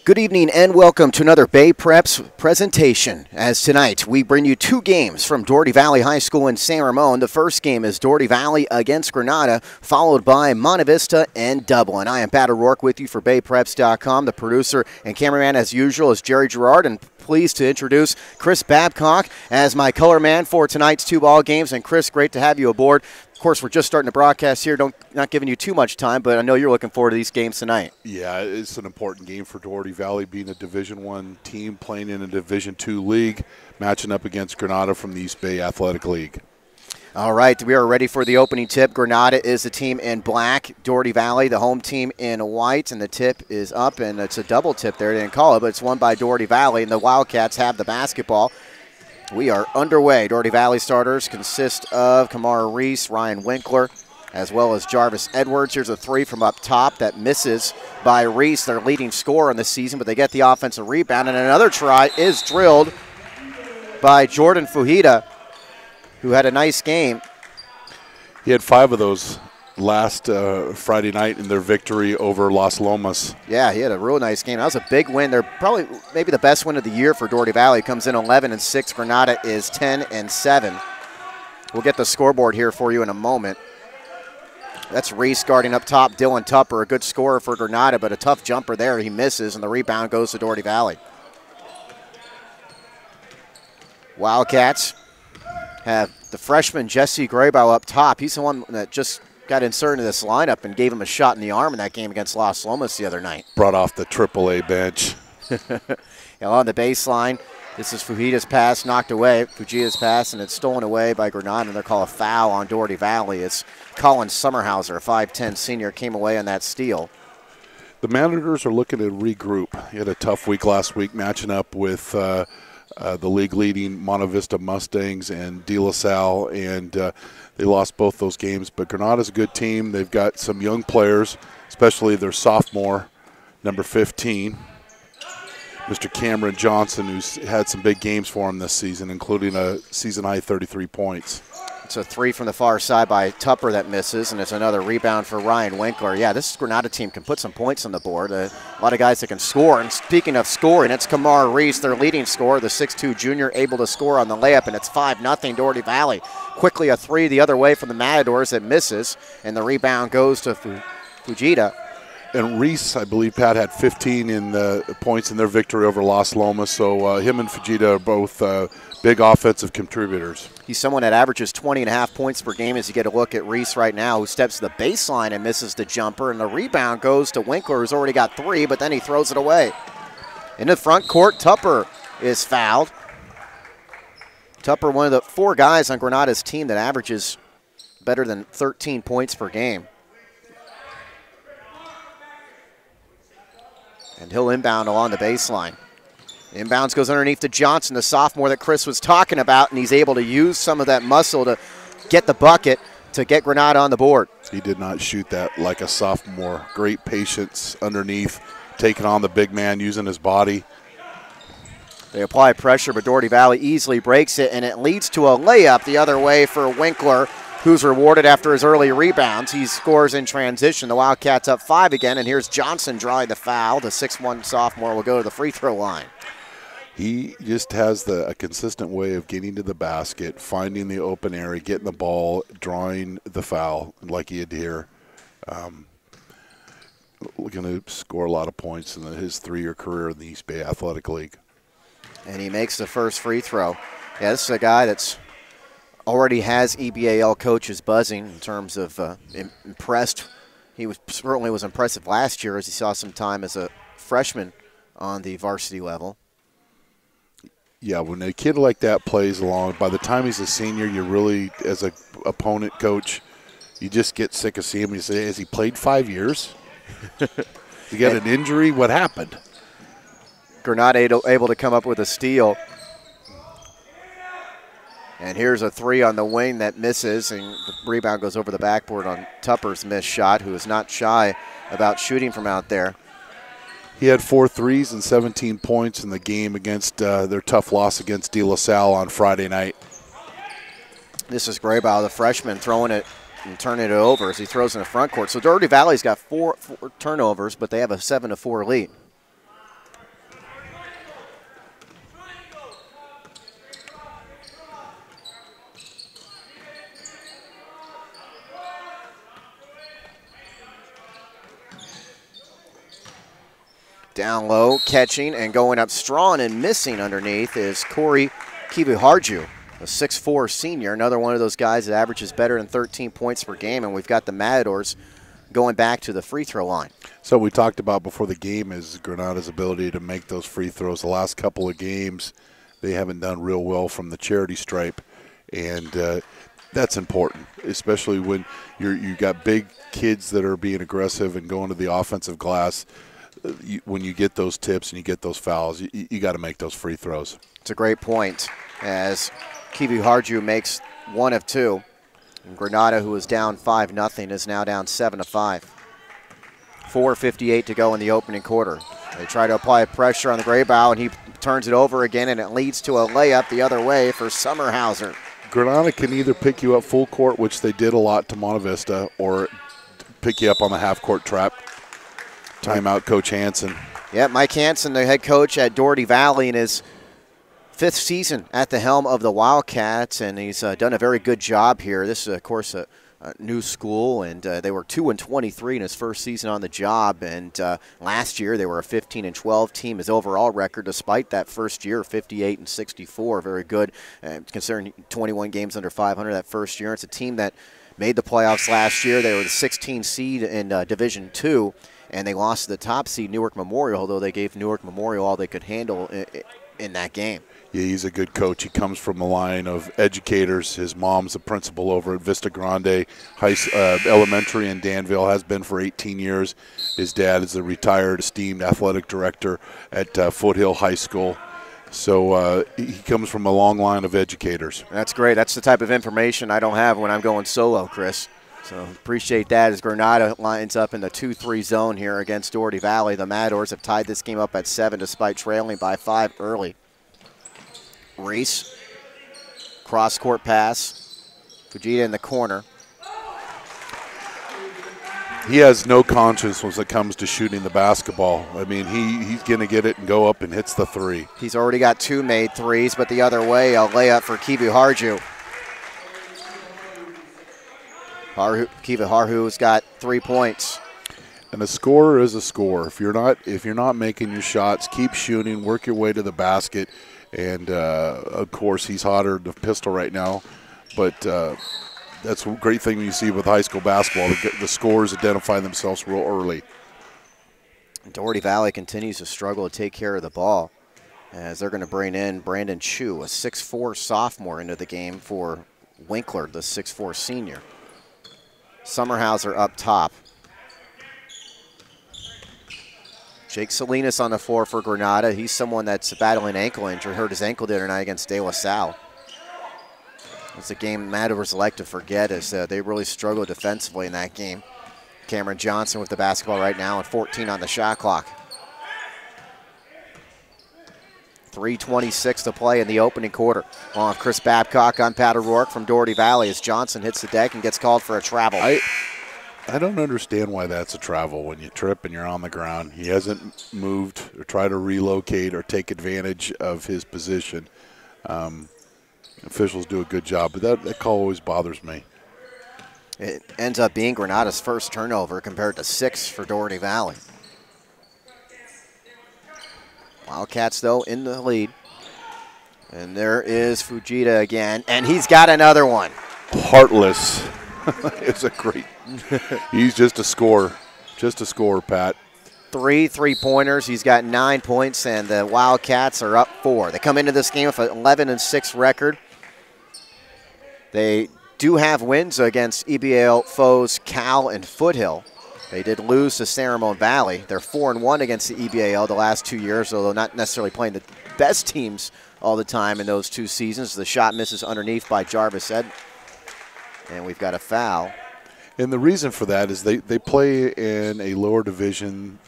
Good evening and welcome to another Bay Preps presentation. As tonight, we bring you two games from Dougherty Valley High School in San Ramon. The first game is Dougherty Valley against Granada, followed by Monte Vista and Dublin. I am Pat O'Rourke with you for BayPreps.com. The producer and cameraman, as usual, is Jerry Gerard, and pleased to introduce Chris Babcock as my color man for tonight's two ball games. And Chris, great to have you aboard. Of course, we're just starting to broadcast here, not giving you too much time, but I know you're looking forward to these games tonight. Yeah, it's an important game for Dougherty Valley, being a Division I team playing in a Division II league, matching up against Granada from the East Bay Athletic League. All right, we are ready for the opening tip. Granada is the team in black, Dougherty Valley, the home team in white, and the tip is up, and it's a double tip there. They didn't call it, but it's won by Dougherty Valley, and the Wildcats have the basketball. We are underway. Dougherty Valley starters consist of Kamara Reese, Ryan Winkler, as well as Jarvis Edwards. Here's a three from up top that misses by Reese, their leading scorer in the season, but they get the offensive rebound, and another try is drilled by Jordan Fujita, who had a nice game. He had 5 of those last Friday night in their victory over Las Lomas. Yeah, he had a real nice game. That was a big win. They're probably maybe the best win of the year for Dougherty Valley. Comes in 11-6. Granada is 10-7. We'll get the scoreboard here for you in a moment. That's Reese guarding up top. Dylan Tupper, a good scorer for Granada, but a tough jumper there. He misses, and the rebound goes to Dougherty Valley. Wildcats have the freshman Jesse Graybow up top. He's the one that just got inserted into this lineup and gave him a shot in the arm in that game against Las Lomas the other night. Brought off the AAA bench. On the baseline, this is Fujita's pass knocked away. Fujita's pass, and it's stolen away by Granada, and they're called a foul on Dougherty Valley. It's Collin Sommerhauser, a 5'10 senior, came away on that steal. The Managers are looking to regroup. He had a tough week last week matching up with the league-leading Monte Vista Mustangs and De La Salle, and they lost both those games. But Granada's a good team. They've got some young players, especially their sophomore, number 15, Mr. Cameron Johnson, who's had some big games for him this season, including a season-high 33 points. It's a three from the far side by Tupper that misses, and it's another rebound for Ryan Winkler. Yeah, this Granada team can put some points on the board. A lot of guys that can score. And speaking of scoring, it's Kamara Reese, their leading scorer, the 6'2 junior, able to score on the layup, and it's 5-0 Dougherty Valley. Quickly a three the other way from the Matadors that misses, and the rebound goes to Fujita. And Reese, I believe, Pat, had 15 in the points in their victory over Las Lomas, so him and Fujita are both big offensive contributors. He's someone that averages 20.5 points per game as you get a look at Reese right now, who steps to the baseline and misses the jumper, and the rebound goes to Winkler, who's already got 3, but then he throws it away. In the front court, Tupper is fouled. Tupper, one of the 4 guys on Granada's team that averages better than 13 points per game. And he'll inbound along the baseline. Inbounds goes underneath to Johnson, the sophomore that Chris was talking about, and he's able to use some of that muscle to get the bucket to get Granada on the board. He did not shoot that like a sophomore. Great patience underneath, taking on the big man, using his body. They apply pressure, but Dougherty Valley easily breaks it, and it leads to a layup the other way for Winkler, who's rewarded after his early rebounds. He scores in transition. The Wildcats up 5 again, and here's Johnson drawing the foul. The 6'1 sophomore will go to the free throw line. He just has a consistent way of getting to the basket, finding the open area, getting the ball, drawing the foul like he did here. Going to score a lot of points in his 3-year career in the East Bay Athletic League. And he makes the first free throw. Yeah, this is a guy that's already has EBAL coaches buzzing in terms of impressed. He certainly was impressive last year as he saw some time as a freshman on the varsity level. Yeah, when a kid like that plays along, by the time he's a senior, you really, as an opponent coach, you just get sick of seeing him. You say, has he played 5 years? He got an injury? What happened? Granada able to come up with a steal. And here's a three on the wing that misses, and the rebound goes over the backboard on Tupper's missed shot, who is not shy about shooting from out there. He had 4 threes and 17 points in the game against their tough loss against De La Salle on Friday night. This is Graybow, the freshman, throwing it and turning it over as he throws in the front court. So Dougherty Valley's got four turnovers, but they have a 7-4 lead. Down low, catching and going up strong and missing underneath is Corey Kiviharju, a 6'4" senior, another one of those guys that averages better than 13 points per game, and we've got the Matadors going back to the free throw line. So we talked about before the game is Granada's ability to make those free throws. The last couple of games, they haven't done real well from the charity stripe, and that's important, especially when you got big kids that are being aggressive and going to the offensive glass. When you get those tips and you get those fouls, you got to make those free throws. It's a great point, as Kiviharju makes 1 of 2. And Granada, who was down 5-0, is now down 7-5. 4:58 to go in the opening quarter. They try to apply pressure on the Graybow, and he turns it over again, and it leads to a layup the other way for Sommerhauser. Granada can either pick you up full court, which they did a lot to Monte Vista, or pick you up on the half-court trap. Timeout, Coach Hansen. Yeah, Mike Hansen, the head coach at Dougherty Valley in his 5th season at the helm of the Wildcats, and he's done a very good job here. This is, of course, a new school, and they were 2-23 in his first season on the job, and last year they were a 15-12 team. His overall record, despite that first year, 58-64, very good, considering 21 games under 500 that first year. It's a team that made the playoffs last year. They were the 16th seed in Division II. And they lost to the top seed, Newark Memorial, although they gave Newark Memorial all they could handle in that game. Yeah, he's a good coach. He comes from a line of educators. His mom's a principal over at Vista Grande Elementary in Danville, has been for 18 years. His dad is a retired, esteemed athletic director at Foothill High School. So he comes from a long line of educators. That's great. That's the type of information I don't have when I'm going solo, Chris. So appreciate that as Granada lines up in the 2-3 zone here against Dougherty Valley. The Matadors have tied this game up at 7 despite trailing by 5 early. Reese, cross-court pass. Fujita in the corner. He has no conscience when it comes to shooting the basketball. I mean, he's going to get it and go up and hits the 3. He's already got 2 made threes, but the other way, a layup for Kiviharju. Kiviharju's got 3 points. And a scorer is a scorer. If you're not making your shots, keep shooting, work your way to the basket. And of course, he's hotter than the pistol right now. But that's a great thing you see with high school basketball. The scorers identify themselves real early. Dougherty Valley continues to struggle to take care of the ball, as they're going to bring in Brandon Chu, a 6'4" sophomore, into the game for Winkler, the 6'4" senior. Sommerhauser up top. Jake Salinas on the floor for Granada. He's someone that's battling ankle injury. Hurt his ankle the other night against De La Salle. It's a game Matadors like to forget, as they really struggled defensively in that game. Cameron Johnson with the basketball right now and 14 on the shot clock. 3:26 to play in the opening quarter. On Chris Babcock on Pat O'Rourke from Dougherty Valley as Johnson hits the deck and gets called for a travel. I don't understand why that's a travel when you trip and you're on the ground. He hasn't moved or tried to relocate or take advantage of his position. Officials do a good job, but that call always bothers me. It ends up being Granada's first turnover compared to 6 for Dougherty Valley. Wildcats, though, in the lead. And there is Fujita again, and he's got another one. Heartless. It's a great. He's just a scorer. Just a scorer, Pat. 3 3-pointers. He's got 9 points, and the Wildcats are up 4. They come into this game with an 11-6 record. They do have wins against EBL foes Cal and Foothill. They did lose to Ceremon Valley. They're 4-1 against the EBAL the last 2 years, although not necessarily playing the best teams all the time in those 2 seasons. The shot misses underneath by Jarvis Ed. And we've got a foul. And the reason for that is they play in a lower division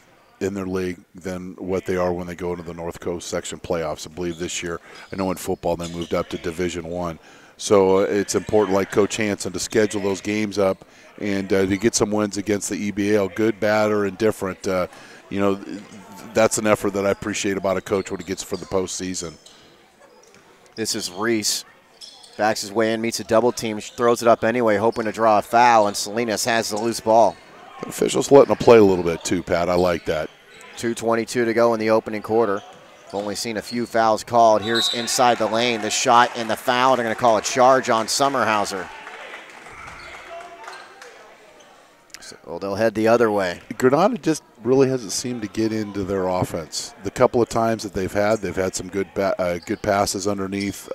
in their league than what they are when they go into the North Coast section playoffs. I believe this year, I know in football they moved up to Division I. So it's important, like Coach Hansen, to schedule those games up and to get some wins against the EBAL, good, bad, or indifferent. That's an effort that I appreciate about a coach when he gets for the postseason. This is Reese. Backs his way in, meets a double team, throws it up anyway, hoping to draw a foul, and Salinas has the loose ball. The officials letting him play a little bit too, Pat. I like that. 2:22 to go in the opening quarter. We've only seen a few fouls called. Here's inside the lane, the shot and the foul. They're going to call a charge on Sommerhauser. So they'll head the other way. Granada just really hasn't seemed to get into their offense. The couple of times that they've had some good passes underneath.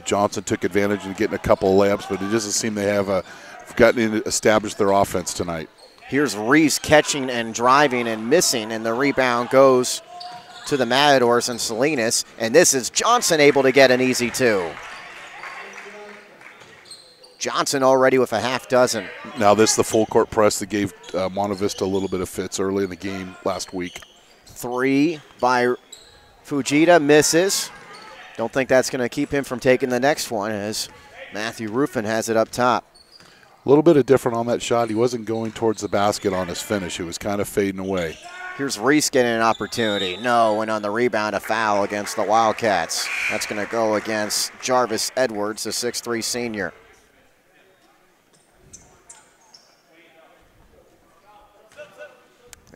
Johnson took advantage of getting a couple of layups, but it doesn't seem they have established their offense tonight. Here's Reese catching and driving and missing, and the rebound goes to the Matadors and Salinas, and this is Johnson able to get an easy two. Johnson already with a half dozen. Now this is the full court press that gave Monte Vista a little bit of fits early in the game last week. 3 by Fujita, misses. Don't think that's going to keep him from taking the next one as Matthew Ruffin has it up top. A little bit of different on that shot. He wasn't going towards the basket on his finish. It was kind of fading away. Here's Reese getting an opportunity. No, and on the rebound, a foul against the Wildcats. That's going to go against Jarvis Edwards, the 6'3" senior.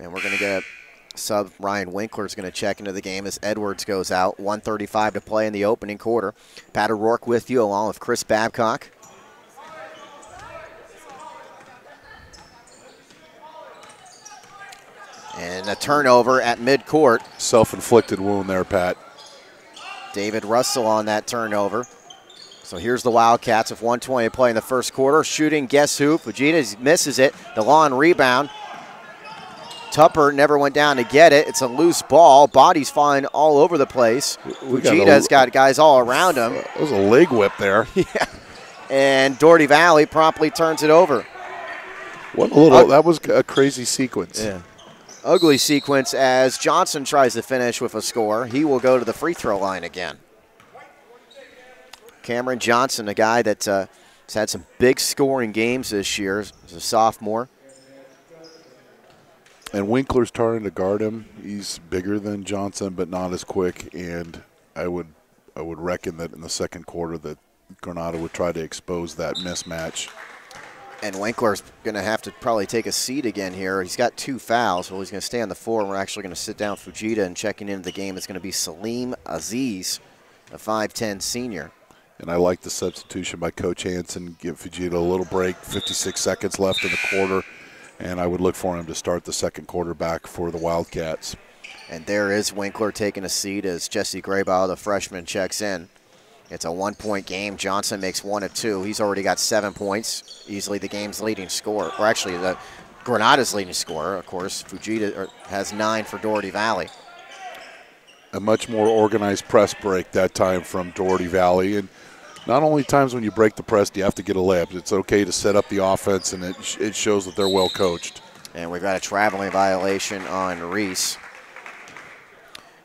And we're going to get a sub. Ryan Winkler is going to check into the game as Edwards goes out. 1:35 to play in the opening quarter. Pat O'Rourke with you along with Chris Babcock. And a turnover at midcourt. Self-inflicted wound there, Pat. David Russell on that turnover. So here's the Wildcats with 1:20 to play in the first quarter. Shooting, guess who? Fujita misses it. The long rebound. Tupper never went down to get it. It's a loose ball. Bodies flying all over the place. Fujita's got guys all around him. It was a leg whip there. Yeah. And Dougherty Valley promptly turns it over. That was a crazy sequence. Yeah. Ugly sequence as Johnson tries to finish with a score. He will go to the free throw line again. Cameron Johnson, a guy that has had some big scoring games this year as a sophomore. And Winkler's trying to guard him. He's bigger than Johnson, but not as quick. And I would reckon that in the second quarter that Granada would try to expose that mismatch. And Winkler's going to have to probably take a seat again here. He's got 2 fouls. Well, he's going to stay on the floor. We're actually going to sit down Fujita, and checking into the game is going to be Salim Aziz, a 5'10" senior. And I like the substitution by Coach Hansen. Give Fujita a little break. 56 seconds left in the quarter. And I would look for him to start the second quarter back for the Wildcats. And there is Winkler taking a seat as Jesse Graybow, the freshman, checks in. It's a 1-point game. Johnson makes 1 of 2. He's already got 7 points, easily the game's leading scorer. Or actually, the Granada's leading scorer, of course. Fujita has 9 for Dougherty Valley. A much more organized press break that time from Dougherty Valley. And not only times when you break the press do you have to get a layup. It's okay to set up the offense, and it shows that they're well coached. And we've got a traveling violation on Reese.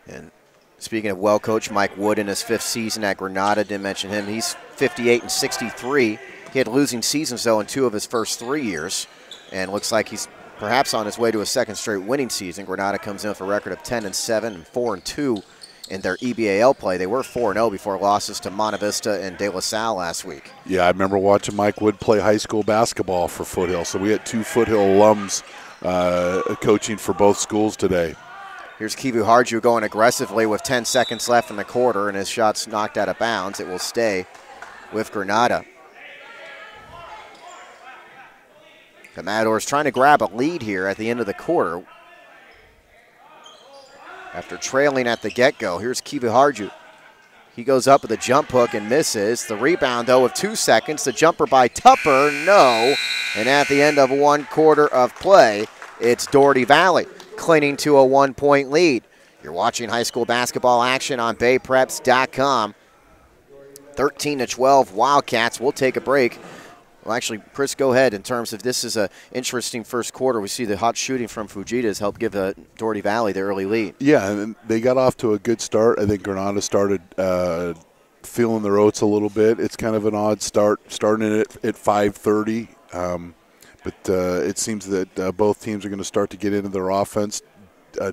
And speaking of well coached, Mike Wood in his 5th season at Granada, didn't mention him. He's 58 and 63. He had losing seasons, though, in 2 of his first 3 years. And looks like he's perhaps on his way to a second straight winning season. Granada comes in with a record of 10-7 and 4-2. In their EBAL play. They were 4-0 before losses to Monte Vista and De La Salle last week. Yeah, I remember watching Mike Wood play high school basketball for Foothill. So we had 2 Foothill alums coaching for both schools today. Here's Kivu Harju going aggressively with 10 seconds left in the quarter, and his shot's knocked out of bounds. It will stay with Granada. The Matadors trying to grab a lead here at the end of the quarter. After trailing at the get-go, here's Kivu Harju. He goes up with a jump hook and misses. The rebound, though, with 2 seconds. The jumper by Tupper, no. And at the end of 1 quarter of play, it's Dougherty Valley clinging to a 1-point lead. You're watching high school basketball action on BayPreps.com. 13-12 Wildcats. We'll take a break. Well, actually, Chris, go ahead. In terms of this is an interesting first quarter. We see the hot shooting from Fujita has helped give Dougherty Valley the early lead. Yeah, and they got off to a good start. I think Granada started feeling their oats a little bit. It's kind of an odd start, starting it at 5:30. But it seems that both teams are going to start to get into their offense.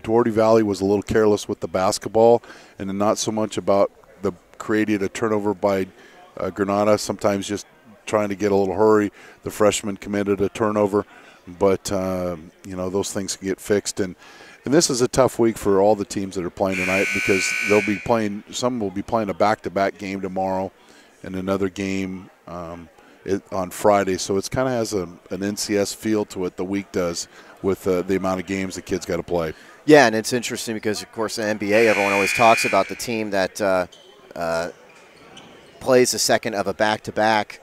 Dougherty Valley was a little careless with the basketball, and not so much about the creating a turnover by Granada, sometimes just trying to get a little hurry. The freshman committed a turnover, but those things can get fixed. And And this is a tough week for all the teams that are playing tonight because they'll be playing. Some will be playing a back-to-back game tomorrow, and another game on Friday. So it's kind of has an NCS feel to it. The week does with the amount of games the kids got to play. Yeah, and it's interesting because, of course, the NBA, everyone always talks about the team that plays the second of a back-to-back.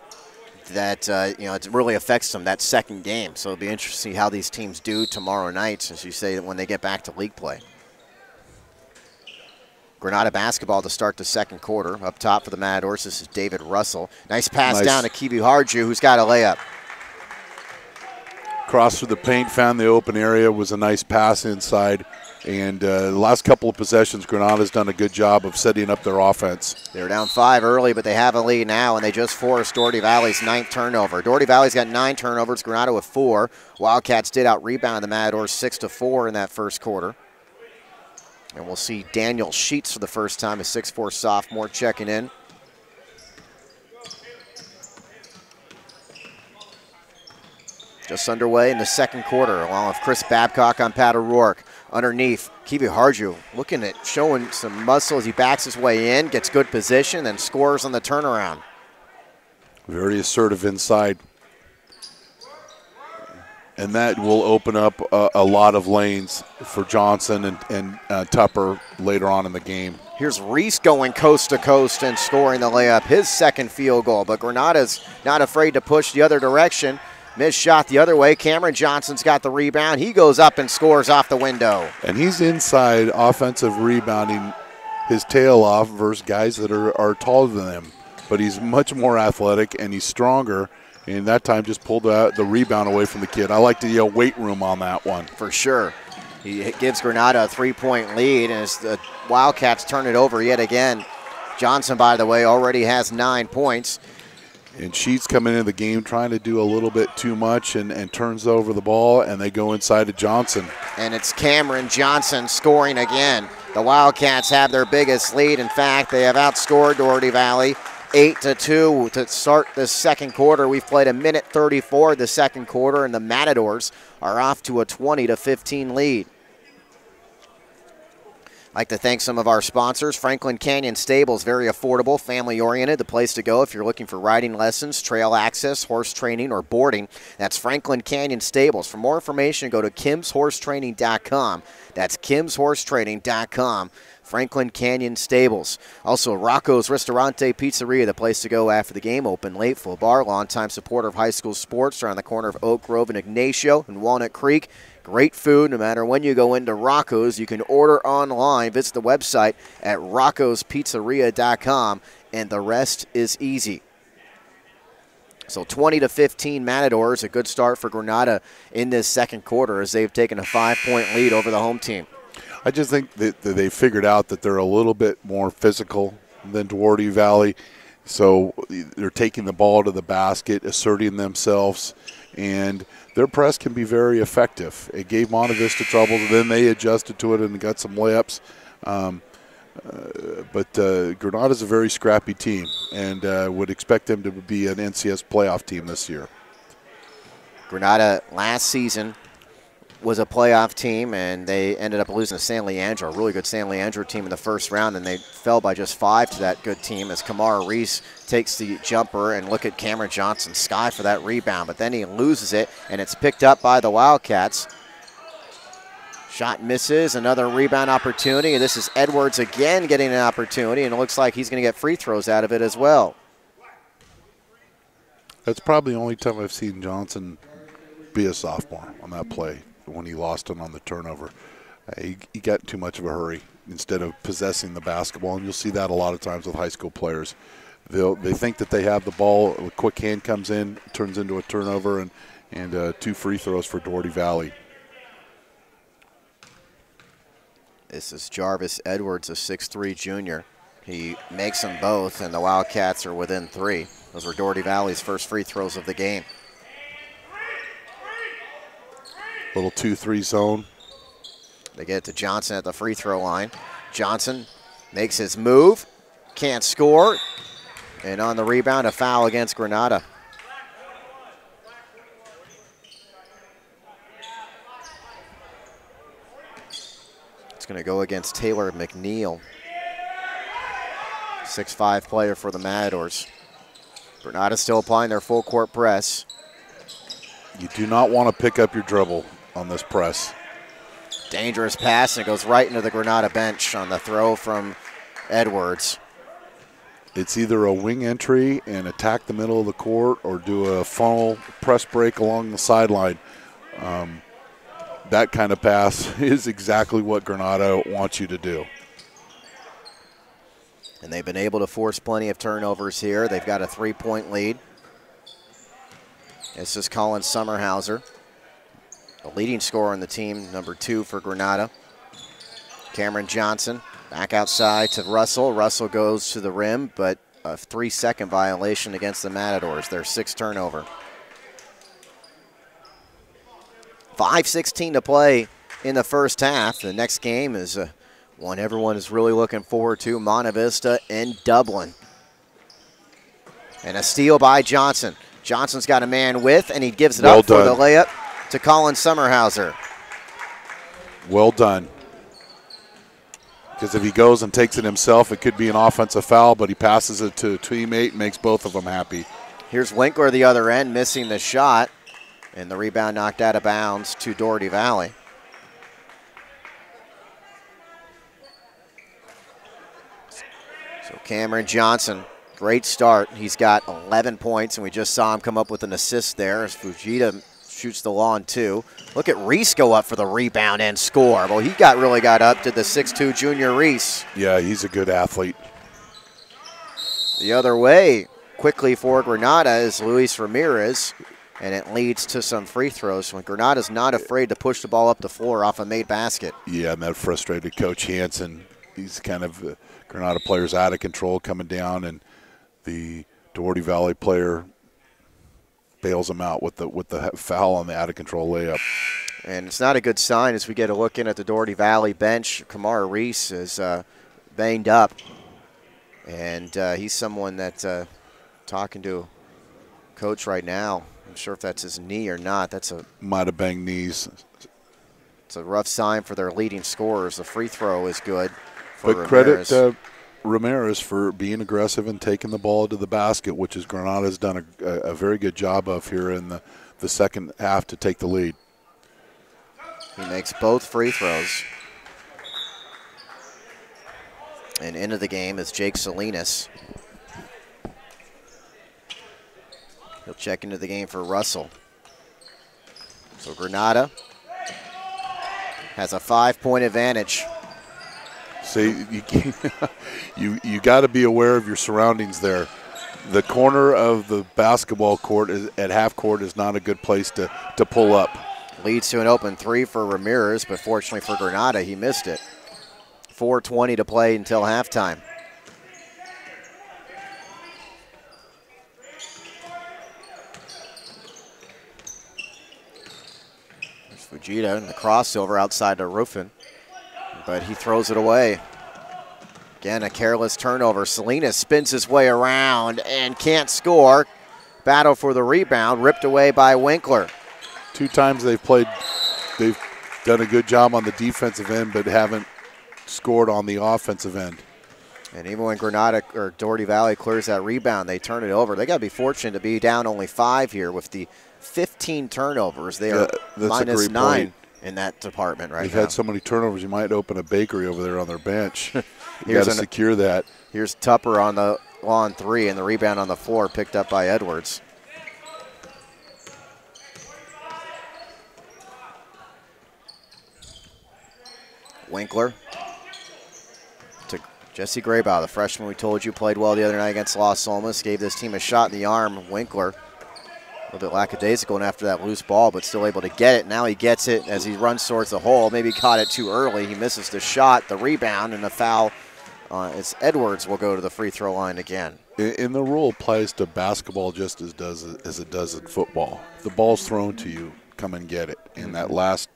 That it really affects them, that second game. So it'll be interesting to see how these teams do tomorrow night, as you say, when they get back to league play. Granada basketball to start the second quarter. Up top for the Matadors, this is David Russell. Nice pass down to Kiwi Harju, who's got a layup. Crossed through the paint, found the open area, was a nice pass inside. And the last couple of possessions, Granada's done a good job of setting up their offense. They were down 5 early, but they have a lead now, and they just forced Dougherty Valley's 9th turnover. Dougherty Valley's got 9 turnovers, Granada with 4. Wildcats did out-rebound the Matadors 6-4 in that first quarter. And we'll see Daniel Sheets for the first time, a 6'4" sophomore, checking in. Just underway in the second quarter, along with Chris Babcock on Pat O'Rourke. Underneath, Kiwi Harju looking at showing some muscle as he backs his way in, gets good position, and scores on the turnaround. Very assertive inside. And that will open up a lot of lanes for Johnson and Tupper later on in the game. Here's Reese going coast to coast and scoring the layup, his second field goal. But Granada's not afraid to push the other direction. Missed shot the other way. Cameron Johnson's got the rebound. He goes up and scores off the window. And he's inside offensive rebounding his tail off versus guys that are taller than him. But he's much more athletic and he's stronger. And that time just pulled the rebound away from the kid. I like the weight room on that one. For sure. He gives Granada a 3-point lead, and as the Wildcats turn it over yet again, Johnson, by the way, already has 9 points. And Sheets coming into the game trying to do a little bit too much and turns over the ball, and they go inside to Johnson. And it's Cameron Johnson scoring again. The Wildcats have their biggest lead. In fact, they have outscored Dougherty Valley 8-2 to start the second quarter. We've played 1:34 the second quarter, and the Matadors are off to a 20-15 lead. I'd like to thank some of our sponsors. Franklin Canyon Stables, very affordable, family-oriented, the place to go if you're looking for riding lessons, trail access, horse training, or boarding. That's Franklin Canyon Stables. For more information, go to kimshorsetraining.com. That's kimshorsetraining.com. Franklin Canyon Stables. Also, Rocco's Ristorante Pizzeria, the place to go after the game. Open late, full bar, longtime supporter of high school sports. Around the corner of Oak Grove and Ignacio and Walnut Creek. Great food, no matter when you go into Rocco's. You can order online. Visit the website at roccospizzeria.com, and the rest is easy. So 20-15 Matadors, a good start for Granada in this second quarter as they've taken a 5-point lead over the home team. I just think that they figured out that they're a little bit more physical than Dougherty Valley. So they're taking the ball to the basket, asserting themselves, and their press can be very effective. It gave Monte Vista trouble, and then they adjusted to it and got some layups. But Granada's a very scrappy team, and would expect them to be an NCS playoff team this year. Granada last season was a playoff team, and they ended up losing to San Leandro, a really good San Leandro team in the first round, and they fell by just 5 to that good team as Kamara Reese takes the jumper, and look at Cameron Johnson sky for that rebound, but then he loses it, and it's picked up by the Wildcats. Shot misses, another rebound opportunity, and this is Edwards again getting an opportunity, and it looks like he's going to get free throws out of it as well. That's probably the only time I've seen Johnson be a sophomore on that play, when he lost it on the turnover. He got too much of a hurry instead of possessing the basketball, and you'll see that a lot of times with high school players. They think that they have the ball, a quick hand comes in, turns into a turnover, and 2 free throws for Dougherty Valley. This is Jarvis Edwards, a 6'3" junior. He makes them both, and the Wildcats are within 3. Those were Dougherty Valley's first free throws of the game. Little 2-3 zone. They get it to Johnson at the free throw line. Johnson makes his move, can't score, and on the rebound, a foul against Granada. going to go against Taylor McNeil, 6'5" player for the Matadors. Granada still applying their full court press. You do not want to pick up your dribble on this press. Dangerous pass, and it goes right into the Granada bench on the throw from Edwards. It's either a wing entry and attack the middle of the court or do a funnel press break along the sideline. That kind of pass is exactly what Granada wants you to do. And they've been able to force plenty of turnovers here. They've got a 3-point lead. This is Collin Sommerhauser, the leading scorer on the team, number 2 for Granada. Cameron Johnson back outside to Russell. Russell goes to the rim, but a 3-second violation against the Matadors. Their 6th turnover. 5:16 to play in the first half. The next game is one everyone is really looking forward to, Monte Vista in Dublin. And a steal by Johnson. Johnson's got a man with, and he gives it up for the layup to Collin Sommerhauser. Well done. Because if he goes and takes it himself, it could be an offensive foul, but he passes it to a teammate and makes both of them happy. Here's Winkler the other end, missing the shot, and the rebound knocked out of bounds to Dougherty Valley. So Cameron Johnson, great start. He's got 11 points, and we just saw him come up with an assist there as Fujita shoots the lawn too. Look at Reese go up for the rebound and score. Well, he really got up to the 6'2" junior Reese. Yeah, he's a good athlete. The other way, quickly for Granada, is Luis Ramirez, and it leads to some free throws when Granada's not afraid to push the ball up the floor off a made basket. Yeah, and that frustrated Coach Hansen. He's kind of Granada players out of control coming down, and the Dougherty Valley player bails him out with the foul on the out of control layup. And it's not a good sign as we get a look in at the Dougherty Valley bench. Kamara Reese is banged up, and he's someone that's talking to coach right now. I'm sure if that's his knee or not. Might have banged knees. It's a rough sign for their leading scorers. The free throw is good for But Ramirez. credit Ramirez for being aggressive and taking the ball to the basket, which is Granada's done a very good job of here in the second half to take the lead. He makes both free throws. And into the game is Jake Salinas. He'll check into the game for Russell. So Granada has a 5-point advantage. See, you got to be aware of your surroundings there. The corner of the basketball court at half court is not a good place to pull up. Leads to an open 3 for Ramirez, but fortunately for Granada, he missed it. 4:20 to play until halftime. There's Fujita in the crossover outside to Ruffin, but he throws it away. Again, a careless turnover. Salinas spins his way around and can't score. Battle for the rebound, ripped away by Winkler. 2 times they've done a good job on the defensive end, but haven't scored on the offensive end. And even when Granada or Dougherty Valley clears that rebound, they turn it over. They got to be fortunate to be down only 5 here with the 15 turnovers. They are minus 9 in that department right now. They've had so many turnovers, you might open a bakery over there on their bench. You got to secure that. Here's Tupper on the lawn 3, and the rebound on the floor picked up by Edwards. Winkler to Jesse Graybow, the freshman we told you played well the other night against Las Almas, gave this team a shot in the arm. Winkler, a little bit lackadaisical and after that loose ball, but still able to get it. Now he gets it as he runs towards the hole. Maybe caught it too early. He misses the shot, the rebound, and the foul. As Edwards will go to the free throw line again. And the rule applies to basketball just as it does in football. If the ball's thrown to you, come and get it. And the last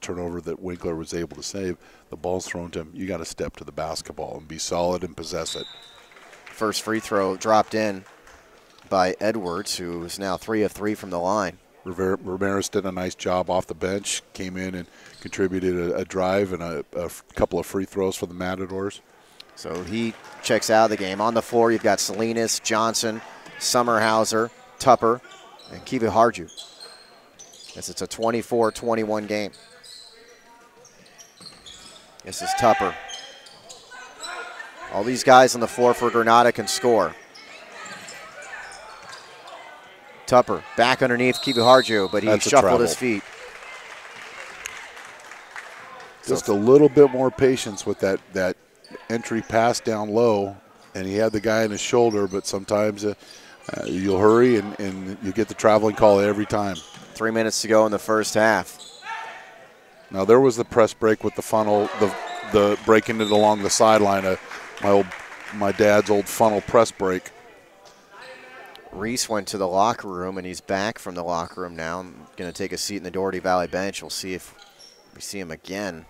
turnover that Winkler was able to save, the ball's thrown to him. You got to step to the basketball and be solid and possess it. First free throw dropped in by Edwards, who is now 3 of 3 from the line. Ramirez did a nice job off the bench, came in and contributed a drive and a couple of free throws for the Matadors. So he checks out of the game. On the floor, you've got Salinas, Johnson, Sommerhauser, Tupper, and Kiva Harju. As it's a 24-21 game. This is Tupper. All these guys on the floor for Granada can score. Tupper back underneath Kiva Harju, but he shuffled his feet. Just a little bit more patience with that entry pass down low, and he had the guy on his shoulder, but sometimes you'll hurry and you get the traveling call every time. 3 minutes to go in the first half. Now there was the press break with the funnel, the breaking it along the sideline, my dad's old funnel press break. Reese went to the locker room, and he's back from the locker room now. I'm going to take a seat in the Dougherty Valley bench. We'll see if we see him again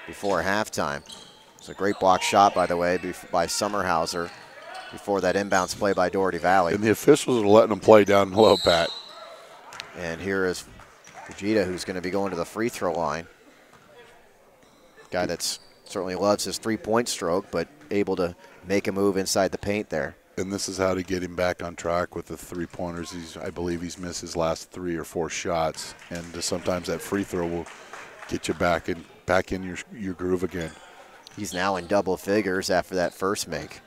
before halftime. It's a great block shot, by the way, by Sommerhauser before that inbounds play by Dougherty Valley. And the officials are letting them play down low, Pat. And here is Fujita, who's going to be going to the free throw line. Guy that's certainly loves his three-point stroke, but able to make a move inside the paint there. And this is how to get him back on track with the three-pointers. I believe he's missed his last 3 or 4 shots, and sometimes that free throw will get you back in your groove again. He's now in double figures after that first make.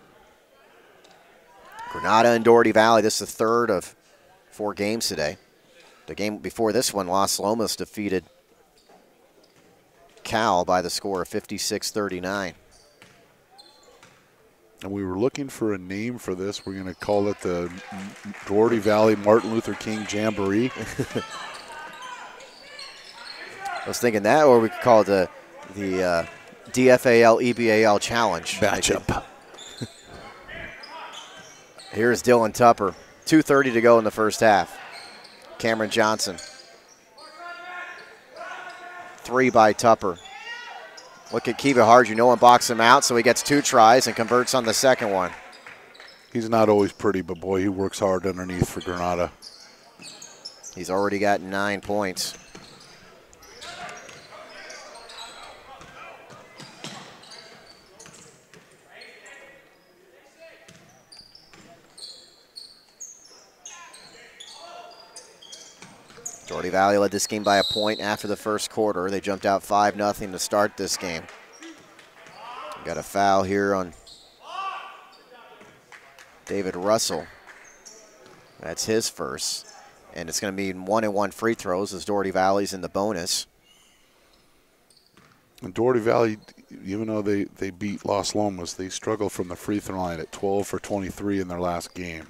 Granada and Dougherty Valley, this is the third of 4 games today. The game before this one, Los Lomas defeated Cal by the score of 56-39. And we were looking for a name for this. We're going to call it the Dougherty Valley Martin Luther King Jamboree. I was thinking that, or we could call it the DFAL EBAL Challenge. Matchup. Here's Dylan Tupper. 2:30 to go in the first half. Cameron Johnson. 3 by Tupper. Look at Kiva Harju. No one boxed him out, so he gets 2 tries and converts on the second one. He's not always pretty, but boy, he works hard underneath for Granada. He's already got 9 points. Dougherty Valley led this game by a point after the first quarter. They jumped out 5-0 to start this game. Got a foul here on David Russell. That's his first. And it's going to be 1-and-1 free throws as Dougherty Valley's in the bonus. And Dougherty Valley, even though they beat Los Lomas, they struggled from the free throw line at 12 for 23 in their last game.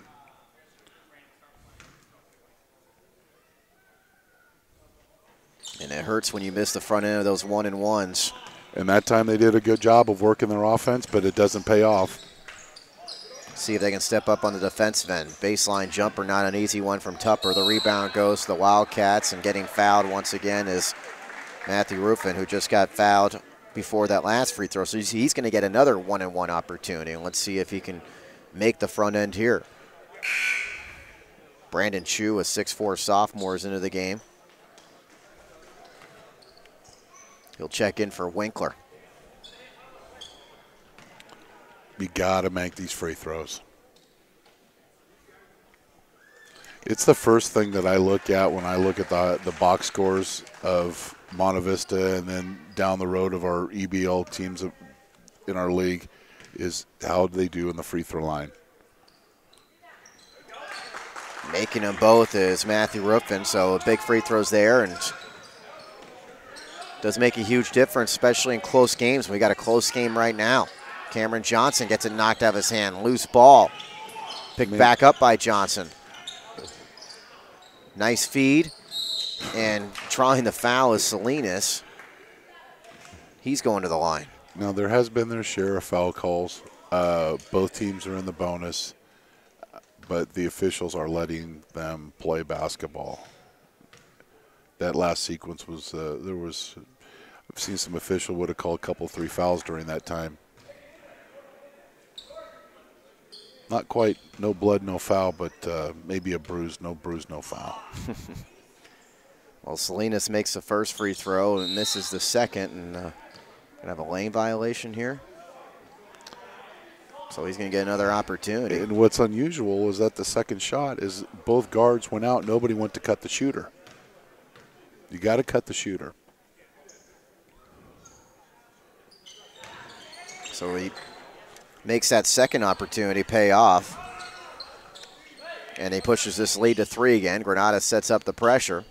And it hurts when you miss the front end of those 1-and-1s. And that time they did a good job of working their offense, but it doesn't pay off. See if they can step up on the defensive end. Baseline jumper, not an easy one from Tupper. The rebound goes to the Wildcats, and getting fouled once again is Matthew Ruffin, who just got fouled before that last free throw. So he's going to get another 1-and-1 opportunity, and let's see if he can make the front end here. Brandon Chu, a 6'4" sophomore, is into the game. He'll check in for Winkler. You got to make these free throws. It's the first thing that I look at when I look at the box scores of Monte Vista and then down the road of our EBL teams in our league is how they do in the free throw line. Making them both is Matthew Ruffin, so big free throws there, and does make a huge difference, especially in close games. We got a close game right now. Cameron Johnson gets it knocked out of his hand. Loose ball. Picked back up by Johnson. Nice feed. And drawing the foul is Salinas. He's going to the line. Now, there has been their share of foul calls. Both teams are in the bonus, but the officials are letting them play basketball. That last sequence was, I've seen some official would have called a couple 3 fouls during that time. Not quite no blood, no foul, but maybe a bruise, no foul. Well, Salinas makes the first free throw and misses the second, and gonna have a lane violation here. So he's gonna get another opportunity. And what's unusual is that the second shot is both guards went out, nobody went to cut the shooter. You got to cut the shooter. So he makes that second opportunity pay off. And he pushes this lead to 3 again. Granada sets up the pressure.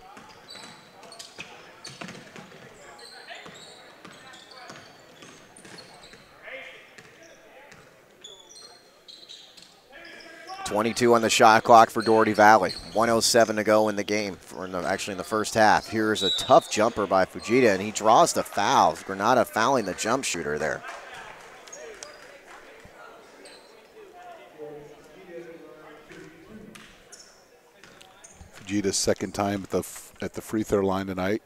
.22 on the shot clock for Dougherty Valley. 1:07 to go in the game, actually in the first half. Here's a tough jumper by Fujita, and he draws the foul. Granada fouling the jump shooter there. Fujita's second time at the free throw line tonight.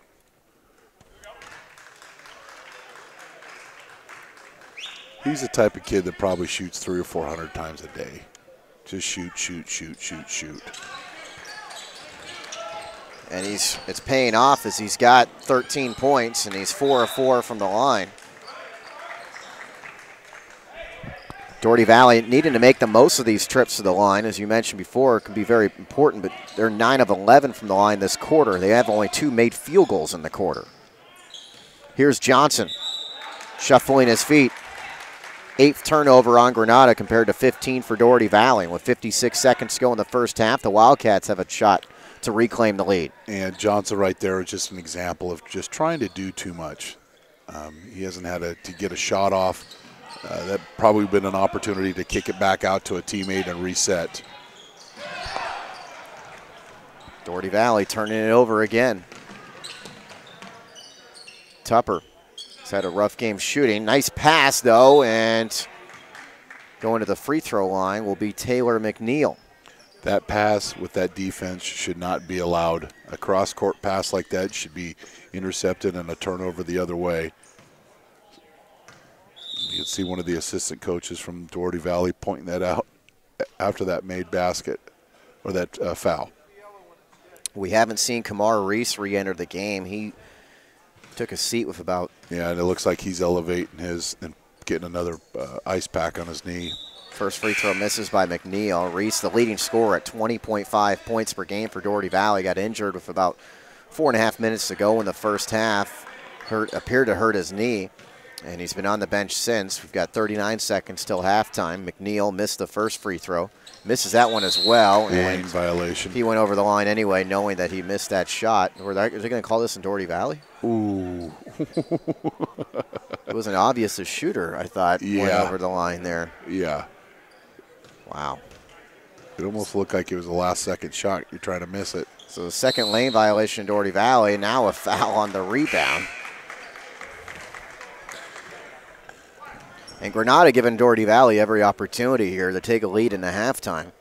He's the type of kid that probably shoots 300 or 400 times a day. Just shoot, shoot, shoot, shoot, shoot. And it's paying off as he's got 13 points and he's 4 of 4 from the line. Dougherty Valley needing to make the most of these trips to the line, as you mentioned before, can be very important, but they're 9 of 11 from the line this quarter. They have only 2 made field goals in the quarter. Here's Johnson, shuffling his feet. 8th turnover on Granada compared to 15 for Dougherty Valley. With 56 seconds to go in the first half, the Wildcats have a shot to reclaim the lead. And Johnson right there is just an example of just trying to do too much. He hasn't had to get a shot off. That probably been an opportunity to kick it back out to a teammate and reset. Dougherty Valley turning it over again. Tupper has had a rough game shooting. Nice pass, though, and going to the free throw line will be Taylor McNeil. That pass with that defense should not be allowed. A cross-court pass like that should be intercepted and a turnover the other way. You can see one of the assistant coaches from Dougherty Valley pointing that out after that made basket, or that foul. We haven't seen Kamar Reese re-enter the game. He took a seat with about... Yeah, and it looks like he's elevating his and getting another ice pack on his knee. First free throw misses by McNeil. Reese, the leading scorer at 20.5 points per game for Dougherty Valley, got injured with about 4.5 minutes to go in the first half. Appeared to hurt his knee, and he's been on the bench since. We've got 39 seconds till halftime. McNeil missed the first free throw. Misses that one as well. Lane violation. He went over the line anyway, knowing that he missed that shot. Is they going to call this in Dougherty Valley? Ooh. It was an obvious shooter, I thought, went over the line there. Yeah. Wow. It almost looked like it was a last-second shot. You're trying to miss it. So the second lane violation in Dougherty Valley, now a foul on the rebound. And Granada giving Dougherty Valley every opportunity here to take a lead in the halftime.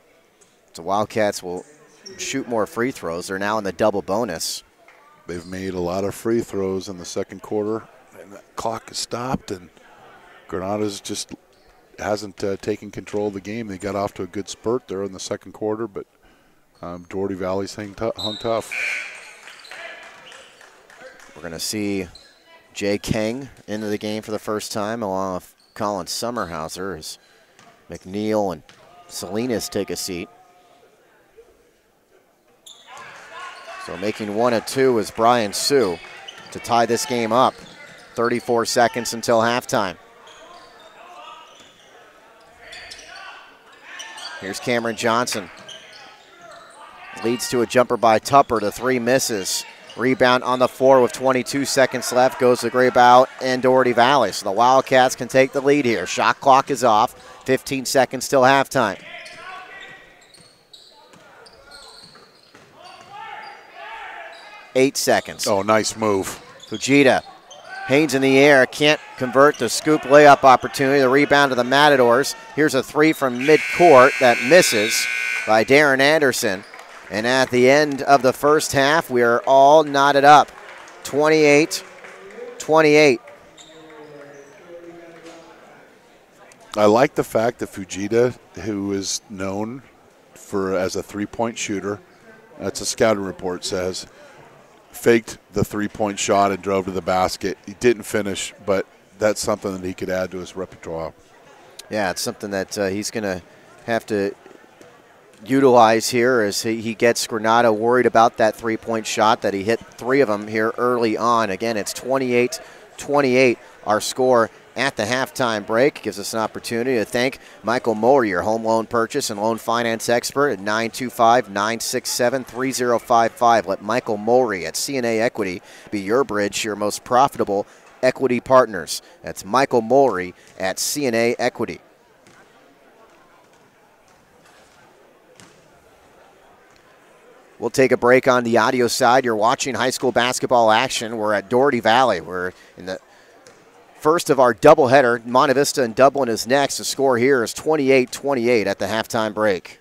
So Wildcats will shoot more free throws. They're now in the double bonus. They've made a lot of free throws in the second quarter, and the clock is stopped, and Granada's just hasn't taken control of the game. They got off to a good spurt there in the second quarter, but Dougherty Valley's hung tough. We're going to see Jay Kang into the game for the first time, along with Collin Sommerhauser, as McNeil and Salinas take a seat. So making 1 of 2 is Brian Sue to tie this game up. 34 seconds until halftime. Here's Cameron Johnson. Leads to a jumper by Tupper. The 3 misses. Rebound on the floor with 22 seconds left. Goes to Graybout and Dougherty Valley. So the Wildcats can take the lead here. Shot clock is off. 15 seconds till halftime. Eight seconds. Oh, nice move. Fujita. Haynes in the air. Can't convert the scoop layup opportunity. The rebound to the Matadors. Here's a 3 from midcourt that misses by Darren Anderson. And at the end of the first half, we are all knotted up. 28-28. I like the fact that Fujita, who is known as a three-point shooter, that's a scouting report says, faked the three-point shot and drove to the basket. He didn't finish, but that's something that he could add to his repertoire. Yeah, it's something that he's going to have to utilize here as he gets Granada worried about that three-point shot that he hit 3 of them here early on. Again, it's 28-28, our score at the halftime break. Gives us an opportunity to thank Michael Moore, your home loan purchase and loan finance expert at 925-967-3055. Let Michael Maury at CNA Equity be your bridge, your most profitable equity partners. That's Michael Maury at CNA Equity. We'll take a break on the audio side. You're watching high school basketball action. We're at Dougherty Valley. We're in the first of our doubleheader. Monte Vista and Dublin is next. The score here is 28-28 at the halftime break.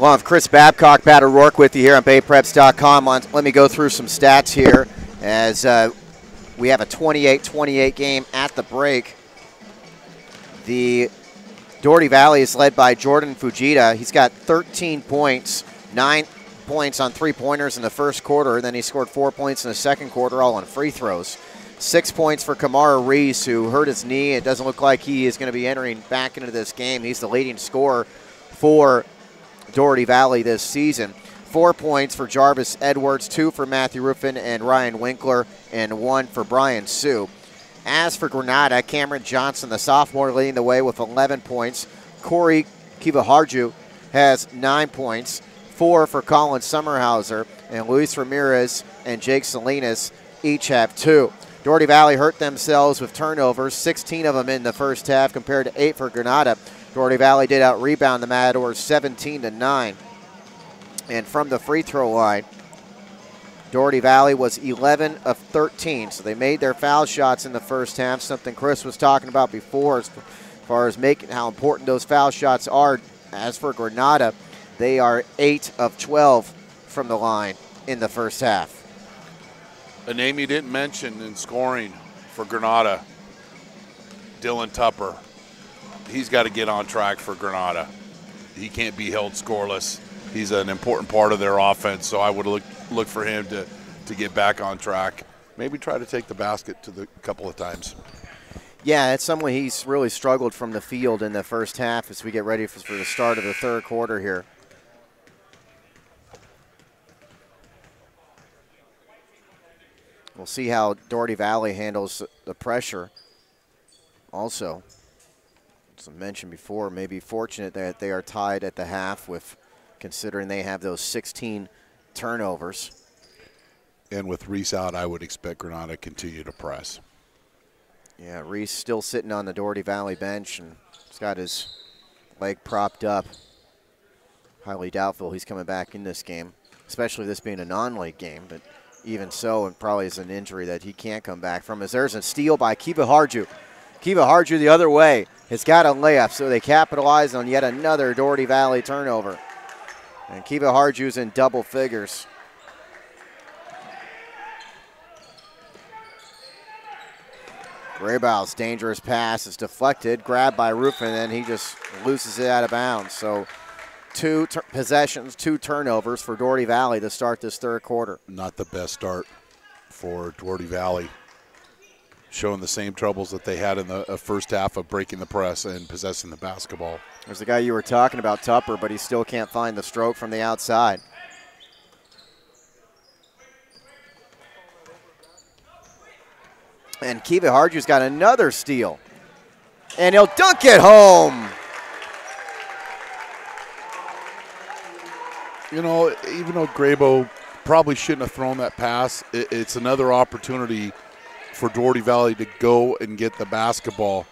Well, I have Chris Babcock, Pat O'Rourke with you here on BayPreps.com. Let me go through some stats here as we have a 28-28 game at the break. The Dougherty Valley is led by Jordan Fujita. He's got 13 points, 9 points on three-pointers in the first quarter. Then he scored 4 points in the second quarter, all on free throws. 6 points for Kamara Reese, who hurt his knee. It doesn't look like he is going to be entering back into this game. He's the leading scorer for Dougherty Valley this season. 4 points for Jarvis Edwards, 2 for Matthew Ruffin and Ryan Winkler, and 1 for Brian Sue. As for Granada, Cameron Johnson, the sophomore, leading the way with 11 points. Corey Kivaharju has 9 points, 4 for Collin Sommerhauser, and Luis Ramirez and Jake Salinas each have 2. Dougherty Valley hurt themselves with turnovers, 16 of them in the first half compared to 8 for Granada. Dougherty Valley did out-rebound the Matadors 17-9. And from the free throw line, Dougherty Valley was 11 of 13. So they made their foul shots in the first half, something Chris was talking about before as far as making how important those foul shots are. As for Granada, they are 8 of 12 from the line in the first half. A name you didn't mention in scoring for Granada, Dylan Tupper. He's got to get on track for Granada. He can't be held scoreless. He's an important part of their offense, so I would look for him to get back on track. Maybe try to take the basket to the couple of times. Yeah, it's someone he's really struggled from the field in the first half as we get ready for the start of the third quarter here. We'll see how Dougherty Valley handles the pressure. Also, as I mentioned before, maybe fortunate that they are tied at the half with considering they have those 16 turnovers. And with Reese out, I would expect Granada to continue to press. Yeah, Reese still sitting on the Dougherty Valley bench, and he's got his leg propped up. Highly doubtful he's coming back in this game, especially this being a non-league game. But even so, and probably is an injury that he can't come back from. As there's a steal by Kivaharju. Kivaharju the other way has got a layup, so they capitalize on yet another Dougherty Valley turnover. And Kivaharju's in double figures. Graybaugh's dangerous pass is deflected, grabbed by Ruffin, and then he just loses it out of bounds. So 2 possessions, 2 turnovers for Dougherty Valley to start this third quarter. Not the best start for Dougherty Valley. Showing the same troubles that they had in the first half of breaking the press and possessing the basketball. There's the guy you were talking about, Tupper, but he still can't find the stroke from the outside. And Kivaharju's got another steal. And he'll dunk it home. You know, even though Graybo probably shouldn't have thrown that pass, it's another opportunity for Dougherty Valley to go and get the basketball.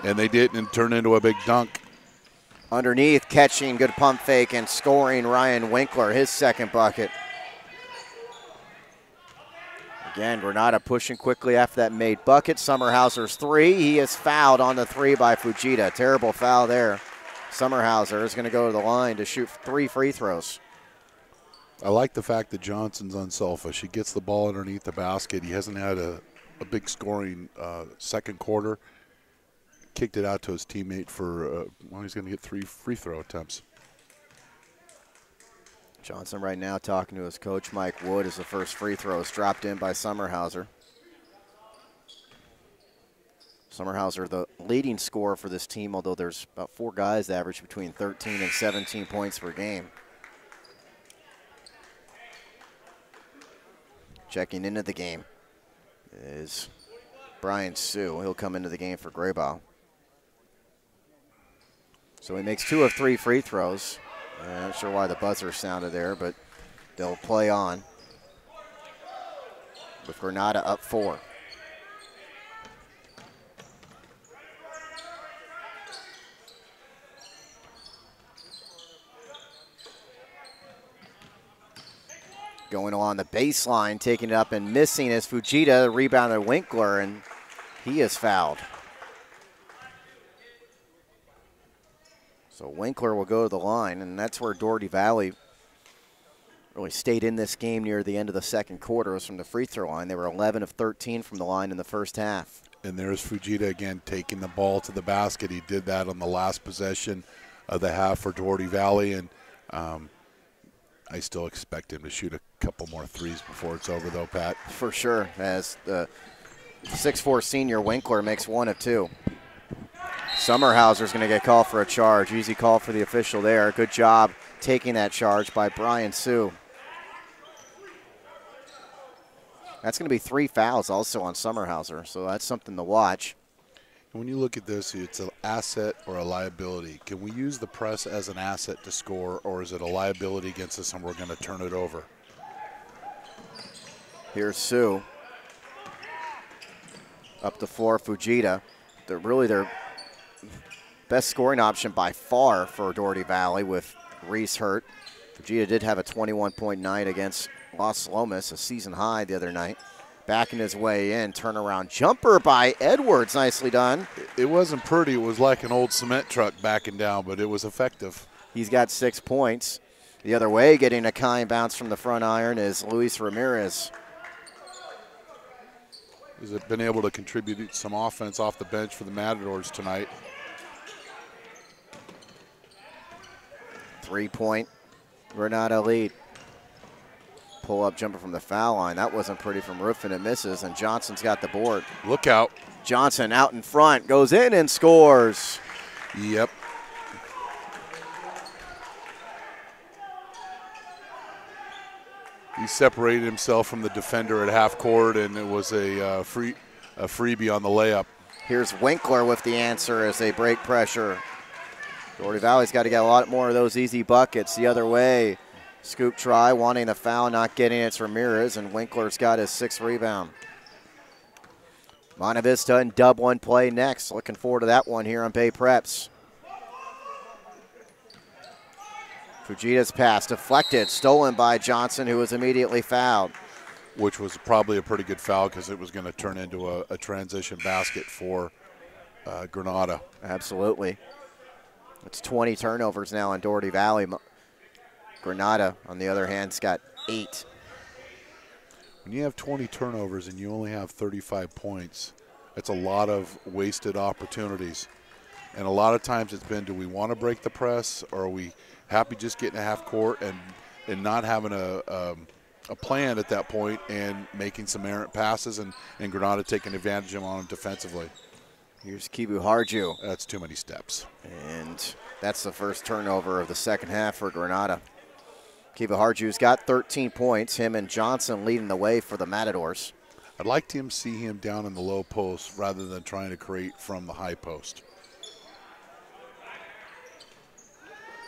And they didn't, and turned into a big dunk. Underneath, catching, good pump fake, and scoring Ryan Winkler, his second bucket. Again, Granada pushing quickly after that made bucket. Sommerhauser's 3. He is fouled on the 3 by Fujita. Terrible foul there. Sommerhauser is going to go to the line to shoot 3 free throws. I like the fact that Johnson's unselfish. He gets the ball underneath the basket. He hasn't had a big scoring second quarter. Kicked it out to his teammate for, well, he's going to get 3 free throw attempts. Johnson right now talking to his coach, Mike Wood, as the first free throw is dropped in by Sommerhauser. Sommerhauser, the leading scorer for this team, although there's about 4 guys that average between 13 and 17 points per game. Checking into the game is Brian Sue. He'll come into the game for Graybaugh. So he makes 2 of 3 free throws. I'm not sure why the buzzer sounded there, but they'll play on with Granada up 4. Going along the baseline, taking it up and missing is Fujita, rebounded Winkler, and he is fouled. So Winkler will go to the line, and that's where Dougherty Valley really stayed in this game near the end of the second quarter. It was from the free throw line. They were 11 of 13 from the line in the first half. And there's Fujita again taking the ball to the basket. He did that on the last possession of the half for Dougherty Valley, and I still expect him to shoot a couple more threes before it's over, though, Pat. For sure, as the 6'4 senior Winkler makes 1 of 2. Sommerhauser's going to get called for a charge. Easy call for the official there. Good job taking that charge by Brian Sue. That's going to be 3 fouls also on Sommerhauser, so that's something to watch. When you look at this, it's an asset or a liability. Can we use the press as an asset to score, or is it a liability against us and we're going to turn it over? Here's Sue. Up the floor, Fujita. They're really their best scoring option by far for Dougherty Valley with Reese hurt. Fujita did have a 21-point night against Los Lomas, a season high the other night. Backing his way in, turnaround jumper by Edwards, nicely done. It wasn't pretty. It was like an old cement truck backing down, but it was effective. He's got 6 points. The other way, getting a kind bounce from the front iron is Luis Ramirez. Has it been able to contribute some offense off the bench for the Matadors tonight? 3-point Granada lead. Pull-up jumper from the foul line. That wasn't pretty from Ruffin. It misses, and Johnson's got the board. Look out. Johnson out in front, goes in and scores. Yep. He separated himself from the defender at half court, and it was a freebie on the layup. Here's Winkler with the answer as they break pressure. Dougherty Valley's got to get a lot more of those easy buckets. The other way, scoop try, wanting the foul, not getting it. It's Ramirez, and Winkler's got his 6th rebound. Monte Vista and dub 1 play next. Looking forward to that one here on Bay Preps. Fujita's pass deflected, stolen by Johnson, who was immediately fouled. Which was probably a pretty good foul because it was going to turn into a transition basket for Granada. Absolutely. It's 20 turnovers now on Dougherty Valley. Granada, on the other hand, has got 8. When you have 20 turnovers and you only have 35 points, that's a lot of wasted opportunities. And a lot of times it's been, do we want to break the press, or are we happy just getting a half court and not having a plan at that point and making some errant passes and Granada taking advantage of them defensively. Here's Kibu Harju. That's too many steps. And that's the first turnover of the second half for Granada. Kibu Harju's got 13 points. Him and Johnson leading the way for the Matadors. I'd like to see him down in the low post rather than trying to create from the high post.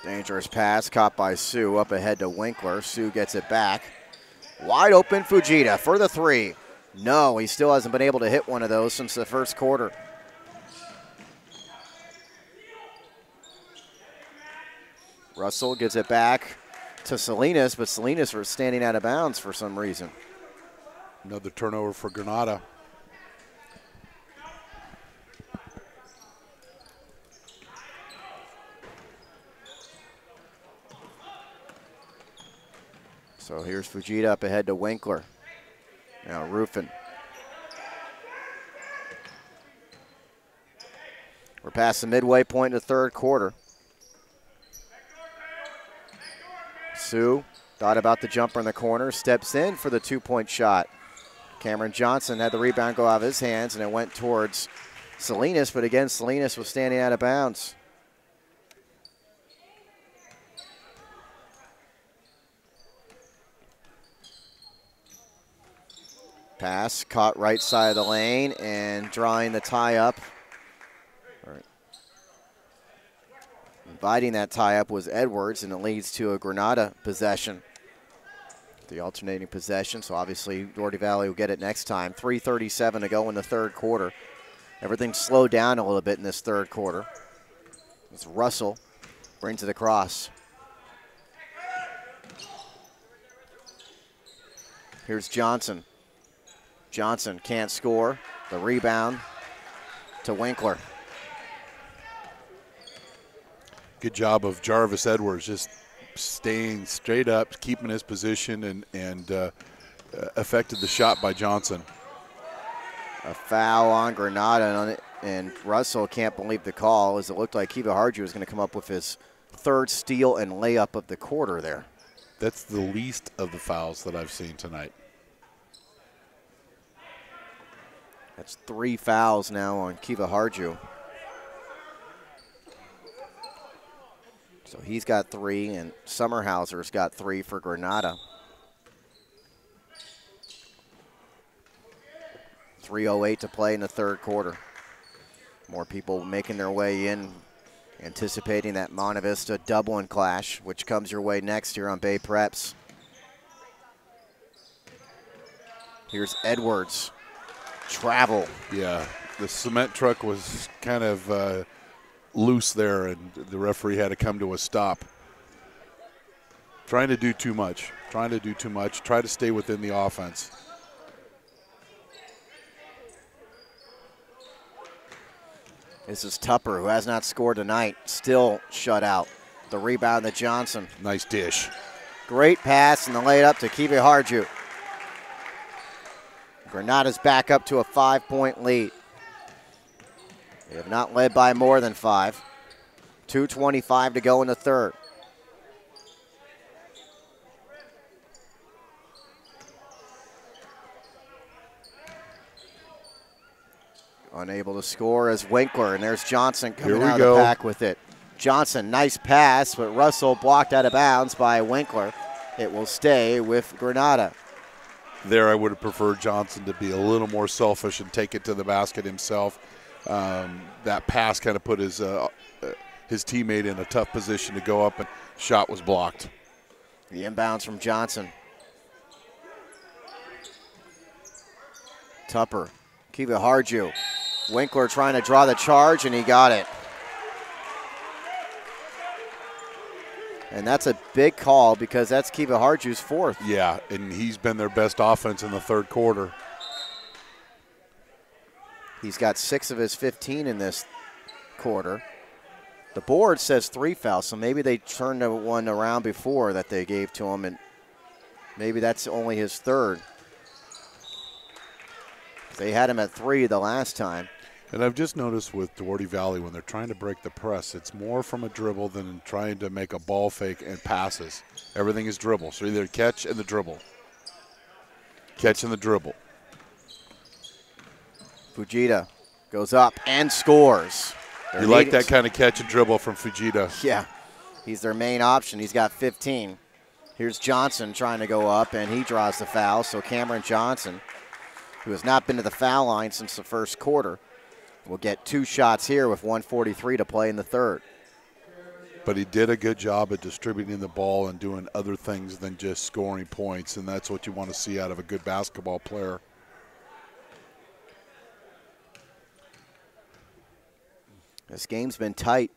Dangerous pass caught by Sue up ahead to Winkler. Sue gets it back. Wide open Fujita for the 3. No, he still hasn't been able to hit one of those since the first quarter. Russell gives it back to Salinas, but Salinas was standing out of bounds for some reason. Another turnover for Granada. So here's Fujita up ahead to Winkler. Now Ruffin. We're past the midway point in the third quarter. Sue thought about the jumper in the corner, steps in for the 2-point shot. Cameron Johnson had the rebound go out of his hands, and it went towards Salinas, but again, Salinas was standing out of bounds. Pass caught right side of the lane, and drawing the tie up. Inviting that tie-up was Edwards, and it leads to a Granada possession. The alternating possession, so obviously Dougherty Valley will get it next time. 3:37 to go in the third quarter. Everything slowed down a little bit in this third quarter. As Russell brings it across. Here's Johnson. Johnson can't score. The rebound to Winkler. Good job of Jarvis Edwards just staying straight up, keeping his position, and affected the shot by Johnson. A foul on Granada, and Russell can't believe the call, as it looked like Kiva Harju was going to come up with his third steal and layup of the quarter there. That's the least of the fouls that I've seen tonight. That's 3 fouls now on Kiva Harju. So he's got 3, and Sommerhauser's got 3 for Granada. 3:08 to play in the third quarter. More people making their way in, anticipating that Monte Vista Dublin clash, which comes your way next year on Bay Preps. Here's Edwards. Travel. Yeah, the cement truck was kind of loose there, and the referee had to come to a stop. Trying to do too much. Try to stay within the offense. This is Tupper, who has not scored tonight, still shut out. The rebound to Johnson. Nice dish. Great pass and the layup to Kiva Harju. Granada's back up to a 5-point lead. They have not led by more than 5. 2:25 to go in the third. Unable to score as Winkler, and there's Johnson coming out of the pack with it. Johnson, nice pass, but Russell blocked out of bounds by Winkler. It will stay with Granada. There, I would have preferred Johnson to be a little more selfish and take it to the basket himself. That pass kind of put his teammate in a tough position to go up, and shot was blocked. The inbounds from Johnson. Tupper, Kiva Harju. Winkler trying to draw the charge, and he got it. And that's a big call because that's Kiva Harju's 4th. Yeah, and he's been their best offense in the third quarter. He's got 6 of his 15 in this quarter. The board says 3 fouls, so maybe they turned the one around before that they gave to him, and maybe that's only his 3rd. They had him at 3 the last time. And I've just noticed with Dougherty Valley, when they're trying to break the press, it's more from a dribble than trying to make a ball fake and passes. Everything is dribble. So either catch and the dribble. Catch and the dribble. Fujita goes up and scores. You like that kind of catch and dribble from Fujita. Yeah, he's their main option. He's got 15. Here's Johnson trying to go up, and he draws the foul. So Cameron Johnson, who has not been to the foul line since the first quarter, will get 2 shots here with 1:43 to play in the third. But he did a good job at distributing the ball and doing other things than just scoring points, and that's what you want to see out of a good basketball player. This game's been tight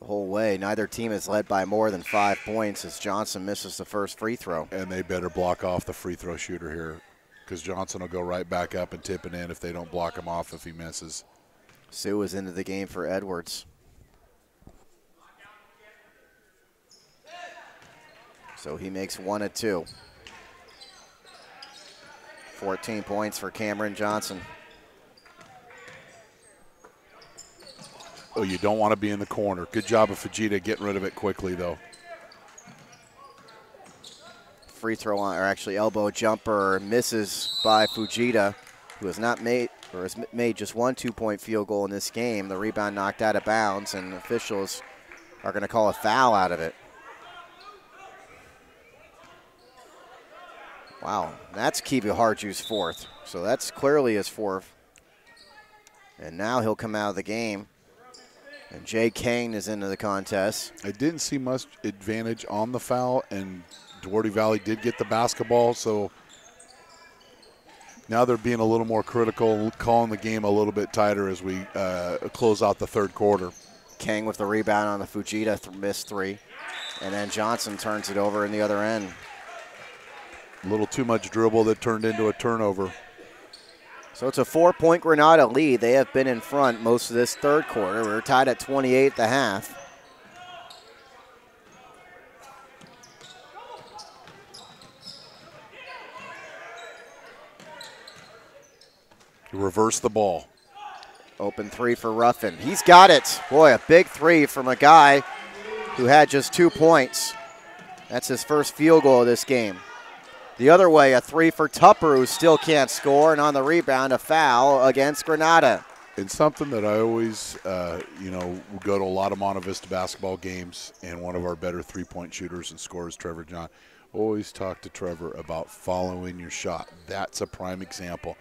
the whole way. Neither team has led by more than 5 points as Johnson misses the first free throw. And they better block off the free throw shooter here, because Johnson will go right back up and tip it in if they don't block him off if he misses. Sue is into the game for Edwards. So he makes 1 of 2. 14 points for Cameron Johnson. Oh, you don't want to be in the corner. Good job of Fujita getting rid of it quickly, though. Free throw on, or actually elbow jumper, misses by Fujita, who has not made, or has made just 1 2-point field goal in this game. The rebound knocked out of bounds, and officials are going to call a foul out of it. Wow, that's Kiva Harju's 4th, so that's clearly his 4th. And now he'll come out of the game. And Jay Kane is into the contest. I didn't see much advantage on the foul, and Dougherty Valley did get the basketball, so now they're being a little more critical, calling the game a little bit tighter as we close out the third quarter. Kane with the rebound on the Fujita missed 3. And then Johnson turns it over in the other end. A little too much dribble that turned into a turnover. So it's a 4-point Granada lead. They have been in front most of this third quarter. We're tied at 28 at the half. Reverse the ball. Open three for Ruffin. He's got it. Boy, a big three from a guy who had just 2 points. That's his first field goal of this game. The other way, a three for Tupper, who still can't score, and on the rebound, a foul against Granada. And something that I always, we go to a lot of Monte Vista basketball games, and one of our better three-point shooters and scorers, Trevor John, always talk to Trevor about following your shot. That's a prime example.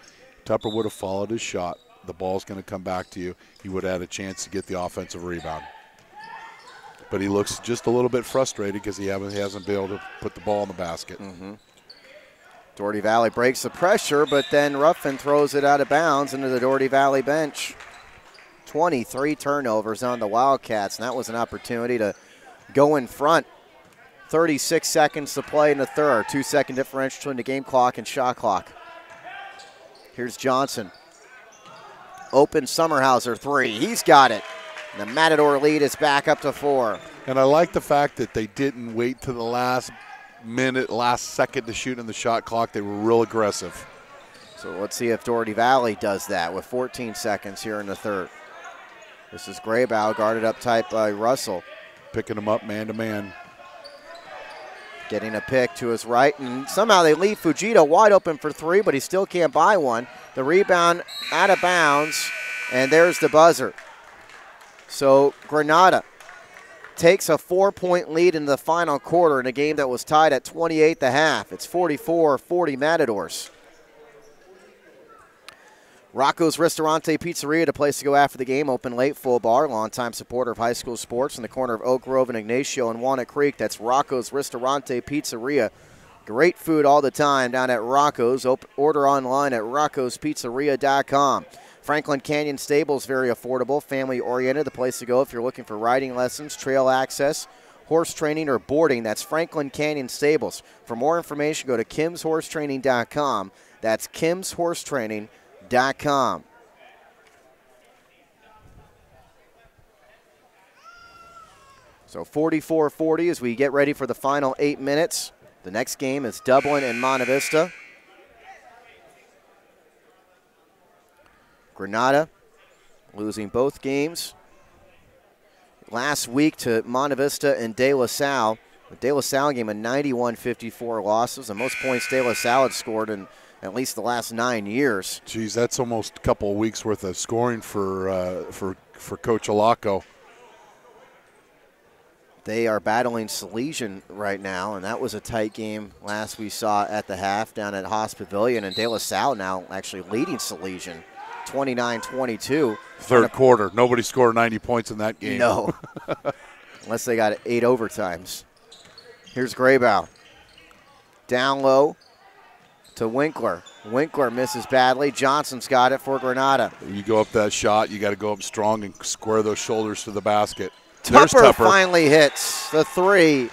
Tupper would have followed his shot. The ball's going to come back to you. He would have had a chance to get the offensive rebound. But he looks just a little bit frustrated because he hasn't been able to put the ball in the basket. Mm-hmm. Dougherty Valley breaks the pressure, but then Ruffin throws it out of bounds into the Dougherty Valley bench. 23 turnovers on the Wildcats, and that was an opportunity to go in front. 36 seconds to play in the third. 2-second differential between the game clock and shot clock. Here's Johnson. Open Sommerhauser three. He's got it. And the Matador lead is back up to 4. And I like the fact that they didn't wait to the last minute, last second to shoot in the shot clock. They were real aggressive. So let's see if Dougherty Valley does that with 14 seconds here in the third. This is Graybow guarded up tight by Russell. Picking him up man to man. Getting a pick to his right, and somehow they leave Fujita wide open for three, but he still can't buy one. The rebound out of bounds, and there's the buzzer. So Granada takes a 4-point lead in the final quarter in a game that was tied at 28 at the half. It's 44-40 Matadors. Rocco's Ristorante Pizzeria, the place to go after the game. Open late, full bar. Longtime supporter of high school sports in the corner of Oak Grove and Ignacio and Walnut Creek. That's Rocco's Ristorante Pizzeria. Great food all the time down at Rocco's. Order online at roccospizzeria.com. Franklin Canyon Stables, very affordable, family-oriented. The place to go if you're looking for riding lessons, trail access, horse training, or boarding. That's Franklin Canyon Stables. For more information, go to kimshorsetraining.com. That's kimshorsetraining.com. So 44-40 as we get ready for the final 8 minutes. The next game is Dublin and Monte Vista. Granada losing both games last week to Monte Vista and De La Salle. The De La Salle game, a 91-54 losses, the most points De La Salle had scored in at least the last 9 years. Geez, that's almost a couple of weeks worth of scoring for Coach Alaco. They are battling Salesian right now, and that was a tight game last we saw at the half down at Haas Pavilion, and De La Salle now actually leading Salesian 29-22. Third quarter, nobody scored 90 points in that game. No, unless they got 8 overtimes. Here's Graybow. Down low to Winkler. Winkler misses badly. Johnson's got it for Granada. You go up that shot, you got to go up strong and square those shoulders to the basket. Tupper finally hits the three.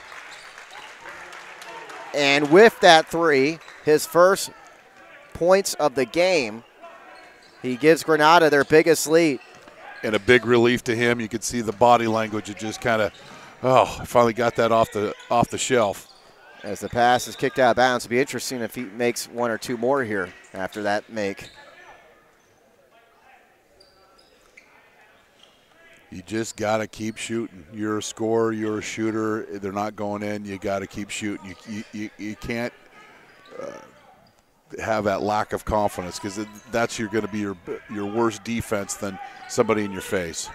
And with that three, his first points of the game, he gives Granada their biggest lead. And a big relief to him. You could see the body language. It just kind of, I finally got that off the shelf. As the pass is kicked out of bounds, it'll be interesting if he makes 1 or 2 more here after that make. You just got to keep shooting. You're a scorer. You're a shooter. They're not going in. You got to keep shooting. You can't have that lack of confidence because that's going to be your worst defense than somebody in your face.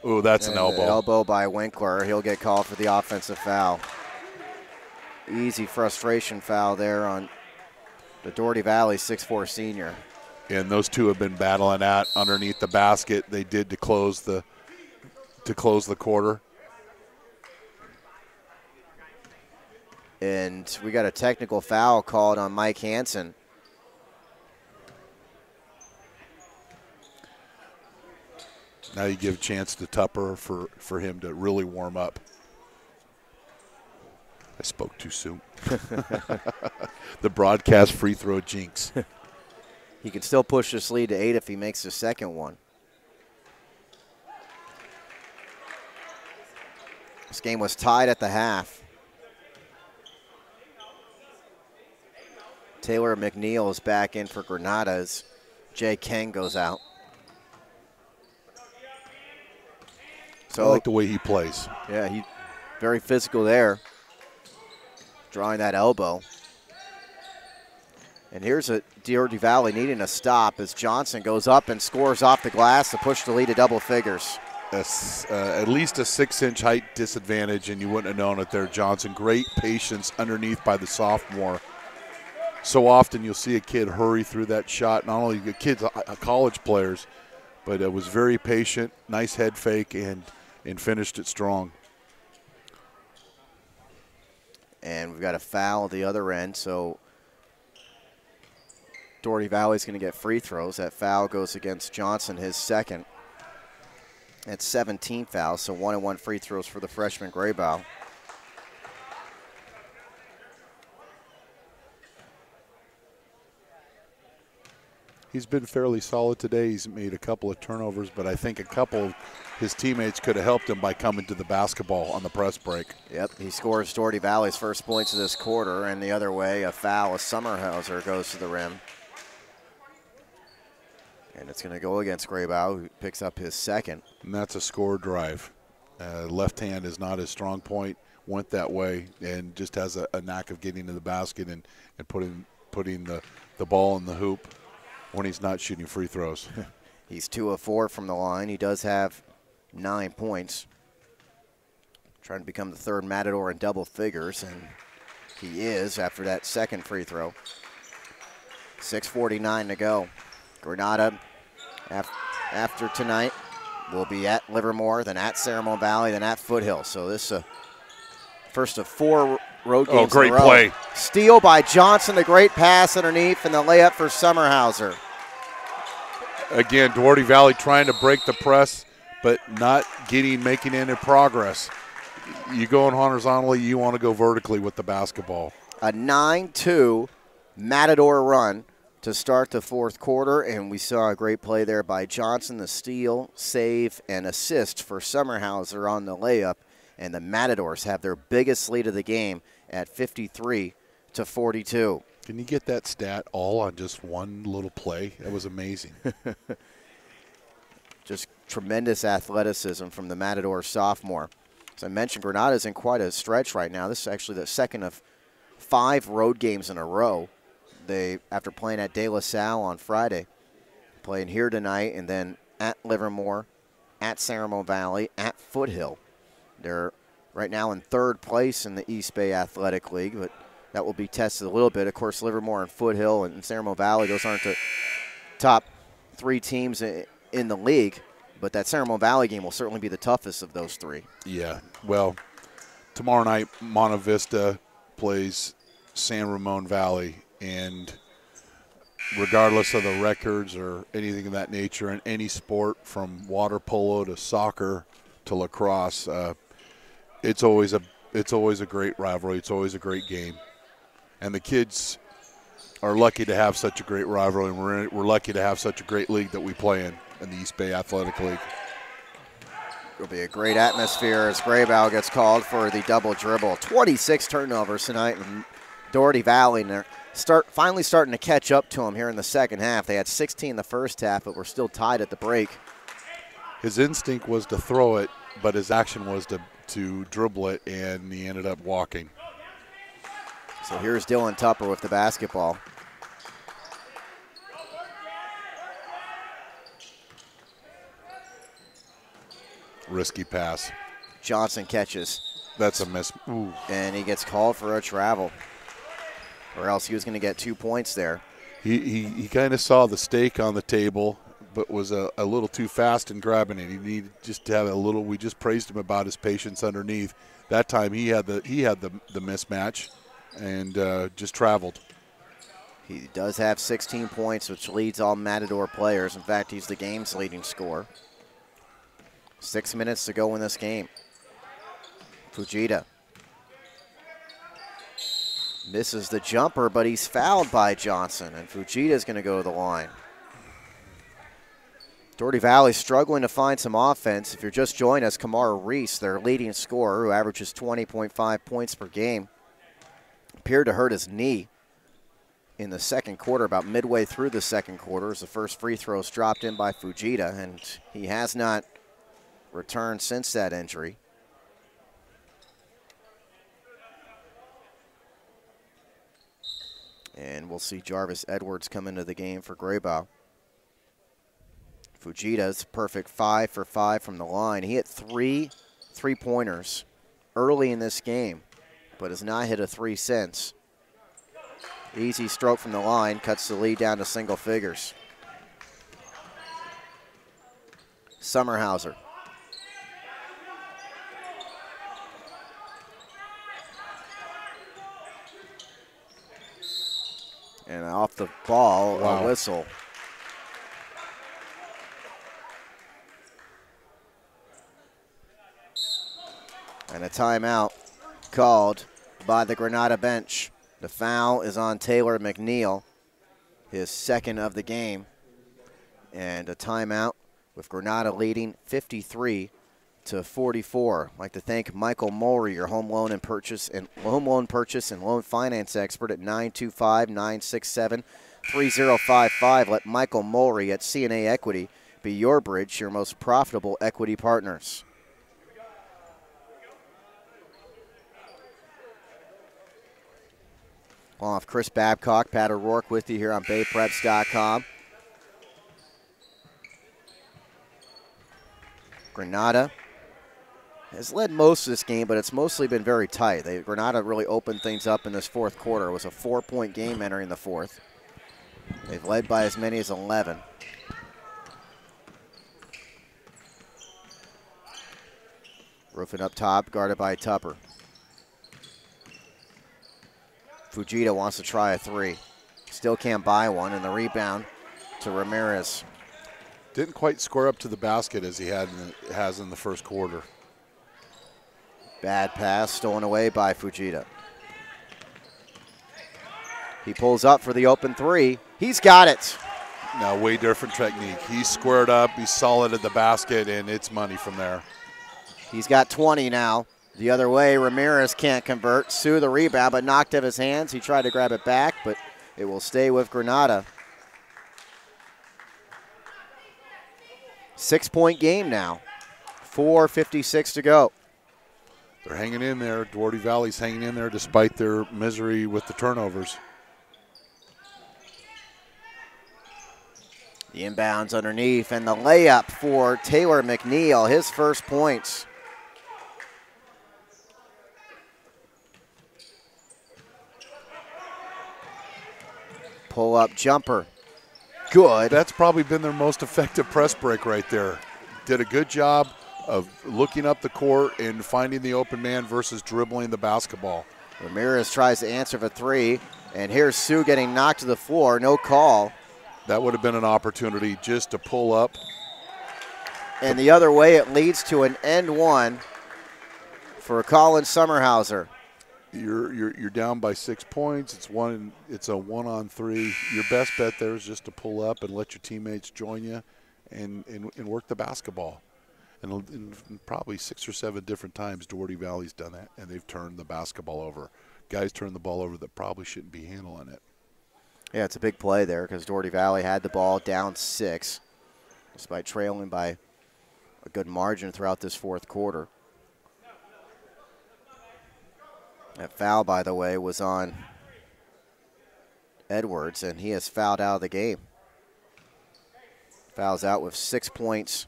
Oh, that's an elbow. Elbow by Winkler. He'll get called for the offensive foul. Easy frustration foul there on the Dougherty Valley 6'4" senior. And those two have been battling at underneath the basket. They did to close the quarter. And we got a technical foul called on Mike Hansen. Now you give a chance to Tupper for him to really warm up. I spoke too soon. The broadcast free throw jinx. He can still push this lead to 8 if he makes the second one. This game was tied at the half. Taylor McNeil is back in for Granada as Jay Keng goes out. So I like the way he plays. Yeah, he very physical there, drawing that elbow. And here's a Dougherty Valley needing a stop as Johnson goes up and scores off the glass to push the lead to double figures. At least a 6-inch height disadvantage, and you wouldn't have known it there, Johnson. Great patience underneath by the sophomore. So often you'll see a kid hurry through that shot, not only the kids, college players, but it was very patient, nice head fake, and finished it strong. And we've got a foul at the other end, so Dougherty Valley's going to get free throws. That foul goes against Johnson, his second. That's 17 fouls, so 1-and-1 free throws for the freshman Graybow. He's been fairly solid today. He's made a couple of turnovers, but I think a couple of his teammates could have helped him by coming to the basketball on the press break. Yep, he scores Dougherty Valley's first points of this quarter, and the other way, a foul, a Sommerhauser goes to the rim. And it's going to go against Graybow, who picks up his second. And that's a score drive. Left hand is not his strong point, went that way, and just has a knack of getting to the basket and putting the ball in the hoop when he's not shooting free throws. He's 2 of 4 from the line. He does have 9 points. Trying to become the third Matador in double figures, and he is after that second free throw. 6:49 to go. Granada, after tonight, will be at Livermore, then at Ceremony Valley, then at Foothill. So this is first of 4 road games great in a row. Play. Steal by Johnson, the great pass underneath, and the layup for Sommerhauser. Again, Dougherty Valley trying to break the press, but not making any progress. You go in horizontally, you want to go vertically with the basketball. A 9-2 Matador run to start the fourth quarter, and we saw a great play there by Johnson, the steal, save, and assist for Sommerhauser on the layup, and the Matadors have their biggest lead of the game at 53-42. Can you get that stat all on just one little play? That was amazing. Just tremendous athleticism from the Matador sophomore. As I mentioned, Granada's in quite a stretch right now. This is actually the second of 5 road games in a row. They, after playing at De La Salle on Friday, playing here tonight, and then at Livermore, at Ceremony Valley, at Foothill. They're right now in 3rd place in the East Bay Athletic League, but that will be tested a little bit. Of course, Livermore and Foothill and Ceremony Valley, those aren't the top 3 teams in the league, but that Ceremony Valley game will certainly be the toughest of those 3. Yeah, well, tomorrow night, Monte Vista plays San Ramon Valley, and regardless of the records or anything of that nature in any sport, from water polo to soccer to lacrosse, it's always a great rivalry. It's always a great game, and the kids are lucky to have such a great rivalry, and we're lucky to have such a great league that we play in the East Bay Athletic League. It'll be a great atmosphere as Graybow gets called for the double dribble. 26 turnovers tonight in Dougherty Valley, and they're finally starting to catch up to him here in the second half. They had 16 in the first half, but were still tied at the break. His instinct was to throw it, but his action was to dribble it, and he ended up walking. So here's Dylan Tupper with the basketball. Risky pass. Johnson catches. That's a miss. Ooh. And he gets called for a travel, or else he was going to get 2 points there. He kind of saw the steak on the table, but was a little too fast in grabbing it. He needed just to have a little. We just praised him about his patience underneath. That time he had the mismatch, and just traveled. He does have 16 points, which leads all Matador players. In fact, he's the game's leading scorer. 6 minutes to go in this game. Fujita. Misses the jumper, but he's fouled by Johnson, and Fujita's going to go to the line. Dougherty Valley struggling to find some offense. If you're just joining us, Kamara Reese, their leading scorer, who averages 20.5 points per game, appeared to hurt his knee in the second quarter, about midway through the second quarter, as the first free throws dropped in by Fujita, and he has not returned since that injury. And we'll see Jarvis Edwards come into the game for Graybow. Fujita's perfect 5 for 5 from the line. He hit 3 3-pointers early in this game, but has not hit a 3 since. Easy stroke from the line, cuts the lead down to single figures. Sommerhauser. And off the ball, wow. A whistle. And a timeout called by the Granada bench. The foul is on Taylor McNeil, his second of the game. And a timeout with Granada leading 53-44. I'd like to thank Michael Mulry, your home loan purchase and loan finance expert at 925-967-3055. Let Michael Mulry at CNA Equity be your bridge, your most profitable equity partners. Off Chris Babcock, Pat O'Rourke with you here on BayPreps.com. Granada has led most of this game, but it's mostly been very tight. Granada really opened things up in this fourth quarter. It was a 4-point game entering the fourth. They've led by as many as 11. Roofing up top, guarded by Tupper. Fujita wants to try a 3. Still can't buy one, and the rebound to Ramirez. Didn't quite square up to the basket as he has in the first quarter. Bad pass, stolen away by Fujita. He pulls up for the open 3. He's got it. No, way different technique. He's squared up, he's solid at the basket, and it's money from there. He's got 20 now. The other way, Ramirez can't convert. Sue the rebound, but knocked out of his hands. He tried to grab it back, but it will stay with Granada. 6-point game now. 4:56 to go. They're hanging in there. Dougherty Valley's hanging in there despite their misery with the turnovers. The inbounds underneath, and the layup for Taylor McNeil, his first points. Pull-up jumper. Good. That's probably been their most effective press break right there. Did a good job of looking up the court and finding the open man versus dribbling the basketball. Ramirez tries to answer for 3, and here's Sue getting knocked to the floor. No call. That would have been an opportunity just to pull up. And the other way, it leads to an end one for Collin Sommerhauser. You're down by 6 points. It's a 1-on-3. Your best bet there is just to pull up and let your teammates join you and work the basketball. And probably 6 or 7 different times Dougherty Valley's done that, and they've turned the basketball over. Guys turn the ball over that probably shouldn't be handling it. Yeah, it's a big play there because Dougherty Valley had the ball down 6, despite trailing by a good margin throughout this fourth quarter. That foul, by the way, was on Edwards, and he has fouled out of the game. Fouls out with 6 points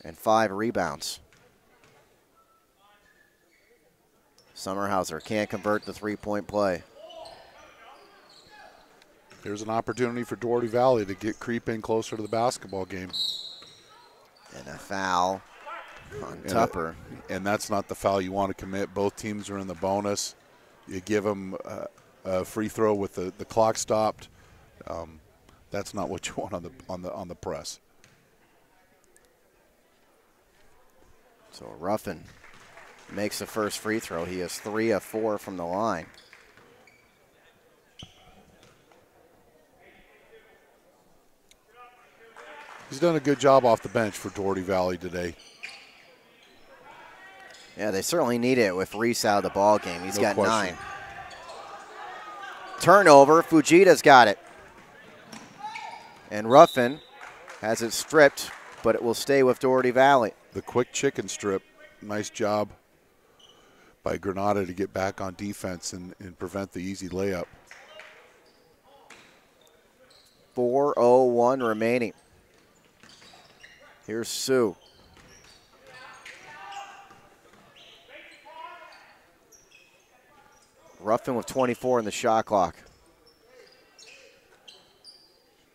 and 5 rebounds. Sommerhauser can't convert the 3-point play. There's an opportunity for Dougherty Valley to creep in closer to the basketball game. And a foul on Tupper. And that's not the foul you want to commit. Both teams are in the bonus. You give them a free throw with the clock stopped. That's not what you want on the press. So Ruffin makes the first free throw. He has 3 of 4 from the line. He's done a good job off the bench for Dougherty Valley today. Yeah, they certainly need it with Reese out of the ball game. He's got question. 9. Turnover, Fujita's got it. And Ruffin has it stripped, but it will stay with Dougherty Valley. The quick chicken strip, nice job by Granada to get back on defense and prevent the easy layup. 4:01 remaining. Here's Sue. Ruffin with 24 in the shot clock.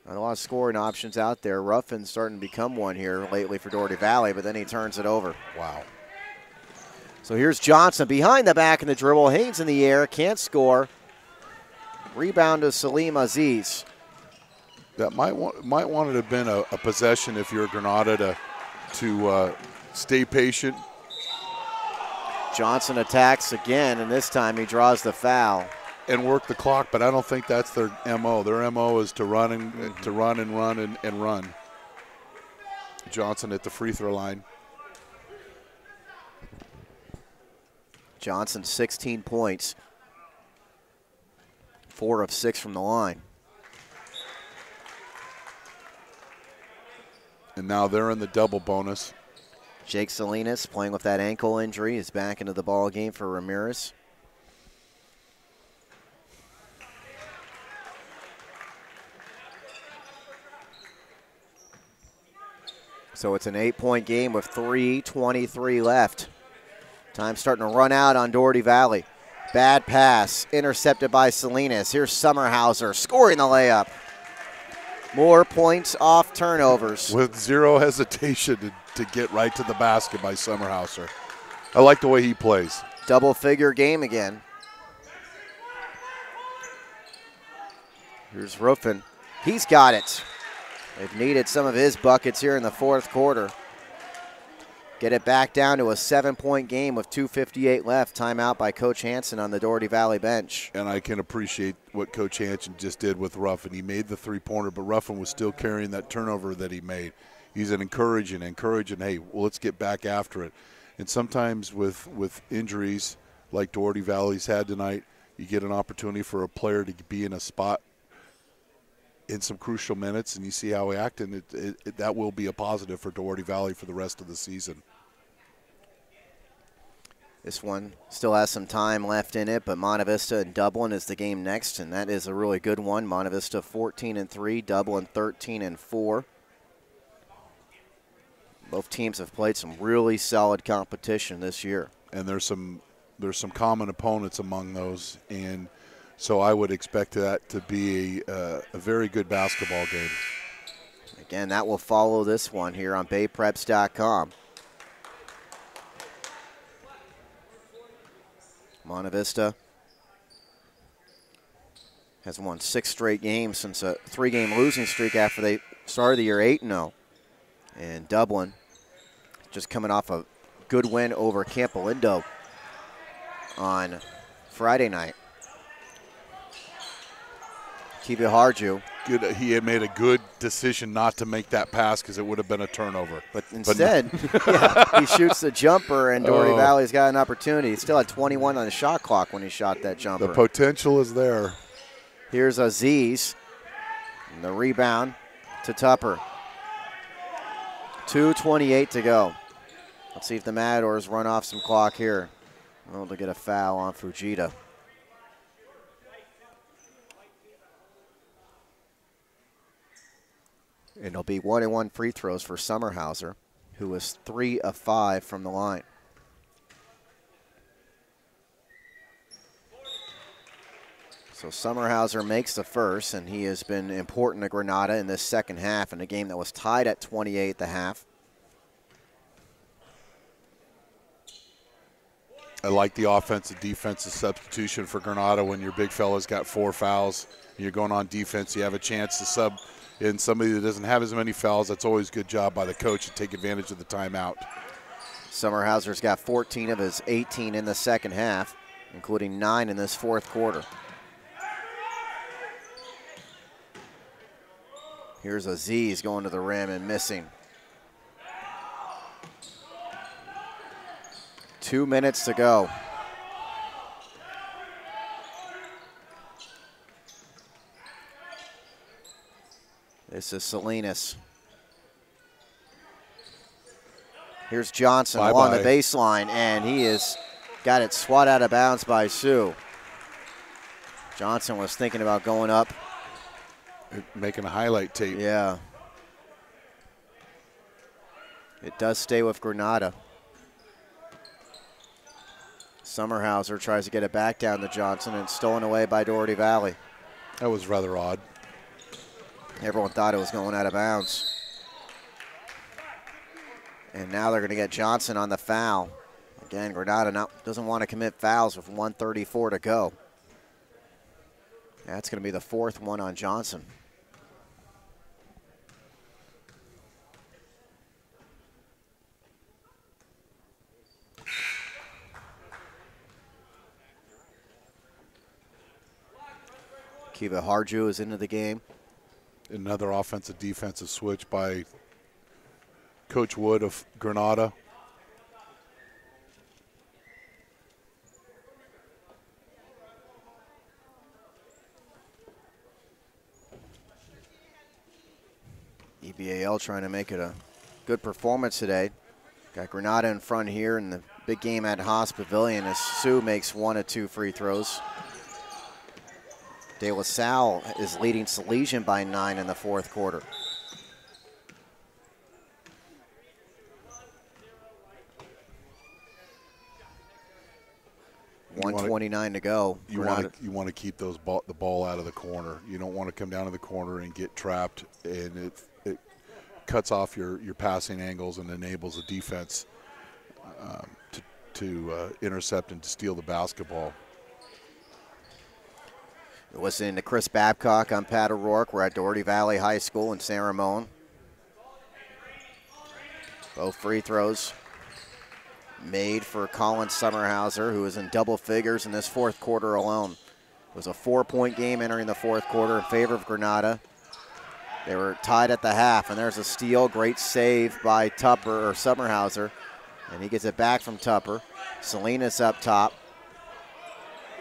Not a lot of scoring options out there. Ruffin's starting to become one here lately for Dougherty Valley, but then he turns it over. Wow. So here's Johnson behind the back in the dribble. Haynes in the air, can't score. Rebound to Salim Aziz. That might want to have been a possession if you're Granada to stay patient. Johnson attacks again, and this time he draws the foul. And work the clock, but I don't think that's their MO. Their MO is to run and run. Johnson at the free throw line. Johnson, 16 points. 4 of 6 from the line. And now they're in the double bonus. Jake Salinas, playing with that ankle injury, is back into the ball game for Ramirez. So it's an 8-point game with 3:23 left. Time starting to run out on Dougherty Valley. Bad pass, intercepted by Salinas. Here's Sommerhauser scoring the layup. More points off turnovers. With zero hesitation to get right to the basket by Sommerhauser. I like the way he plays. Double-figure game again. Here's Ruffin. He's got it. They've needed some of his buckets here in the fourth quarter. Get it back down to a 7-point game with 2:58 left. Timeout by Coach Hansen on the Dougherty Valley bench. And I can appreciate what Coach Hansen just did with Ruffin. He made the three-pointer, but Ruffin was still carrying that turnover that he made. He's an encouraging, hey, well, let's get back after it. And sometimes with injuries like Dougherty Valley's had tonight, you get an opportunity for a player to be in a spot in some crucial minutes, and you see how he acted, and that will be a positive for Dougherty Valley for the rest of the season. This one still has some time left in it, but Monte Vista and Dublin is the game next, and that is a really good one. Monte Vista 14-3, Dublin 13-4. Both teams have played some really solid competition this year. And there's some common opponents among those, and so I would expect that to be a very good basketball game. Again, that will follow this one here on BayPreps.com. Monte Vista has won 6 straight games since a 3-game losing streak after they started the year 8-0. And Dublin just coming off a good win over Campolindo on Friday night. Kiviharju. Good. He had made a good decision not to make that pass because it would have been a turnover. But instead, yeah, he shoots the jumper, and Dougherty Valley's got an opportunity. He still had 21 on the shot clock when he shot that jumper. The potential is there. Here's Aziz. And the rebound to Tupper. 2:28 to go. Let's see if the Matadors run off some clock here. Oh, they'll get a foul on Fujita. And it'll be 1-1 free throws for Sommerhauser, who was 3 of 5 from the line. So Sommerhauser makes the first, and he has been important to Granada in this second half in a game that was tied at 28 at the half. I like the offensive defensive substitution for Granada when your big fella's got 4 fouls. And you're going on defense, you have a chance to sub in somebody that doesn't have as many fouls. That's always a good job by the coach to take advantage of the timeout. Sommerhauser's got 14 of his 18 in the second half, including 9 in this fourth quarter. Here's Aziz going to the rim and missing. 2 minutes to go. This is Salinas. Here's Johnson along the baseline, and he has got it swat out of bounds by Sue. Johnson was thinking about going up. Making a highlight tape. Yeah. It does stay with Granada. Sommerhauser tries to get it back down to Johnson, and stolen away by Dougherty Valley. That was rather odd. Everyone thought it was going out of bounds. And now they're going to get Johnson on the foul. Again, Granada doesn't want to commit fouls with 1:34 to go. That's going to be the 4th one on Johnson. Kiva Harju is into the game. Another offensive-defensive switch by Coach Wood of Granada. EBAL trying to make it a good performance today. Got Granada in front here in the big game at Haas Pavilion as Sue makes 1 of 2 free throws. De La Salle is leading Salesian by 9 in the 4th quarter. .129 to go. You want to keep the ball out of the corner. You don't want to come down to the corner and get trapped, and it cuts off your passing angles and enables the defense to intercept and to steal the basketball. Listening to Chris Babcock on Pat O'Rourke. We're at Dougherty Valley High School in San Ramon. Both free throws made for Collin Sommerhauser, who is in double figures in this 4th quarter alone. It was a 4-point game entering the 4th quarter in favor of Granada. They were tied at the half, and there's a steal. Great save by Tupper, or Sommerhauser, and he gets it back from Tupper. Salinas up top.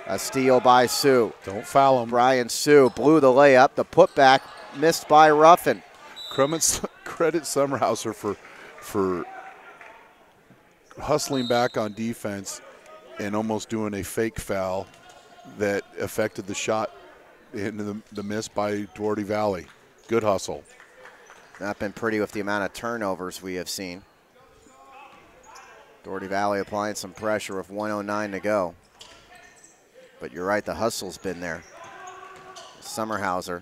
A steal by Sue. Don't foul him. Brian Sue blew the layup. The putback missed by Ruffin. Credit Sommerhauser for hustling back on defense and almost doing a fake foul that affected the shot into the miss by Dougherty Valley. Good hustle. Not been pretty with the amount of turnovers we have seen. Dougherty Valley applying some pressure with 1:09 to go. But you're right, the hustle's been there. Sommerhauser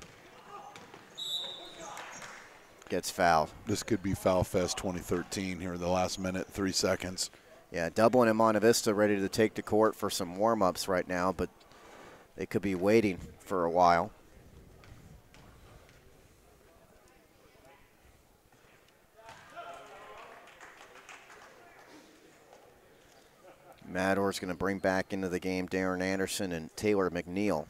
gets fouled. This could be Foul Fest 2013 here in the last minute, 3 seconds. Yeah, Dublin and Monte Vista ready to take to court for some warm-ups right now, but they could be waiting for a while. Matador's going to bring back into the game Darren Anderson and Taylor McNeil.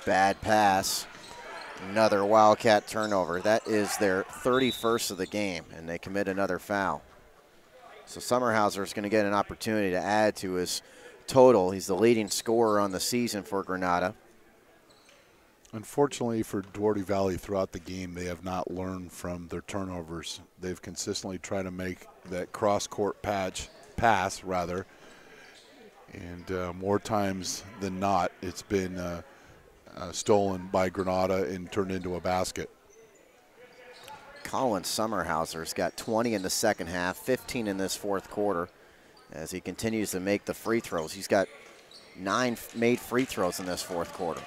Bad pass. Another Wildcat turnover. That is their 31st of the game, and they commit another foul. So Sommerhauser is going to get an opportunity to add to his total. He's the leading scorer on the season for Granada. Unfortunately for Dougherty Valley, throughout the game, they have not learned from their turnovers. They've consistently tried to make that cross-court pass, and more times than not, it's been stolen by Granada and turned into a basket. Collin Sommerhauser's got 20 in the second half, 15 in this 4th quarter as he continues to make the free throws. He's got 9 made free throws in this 4th quarter.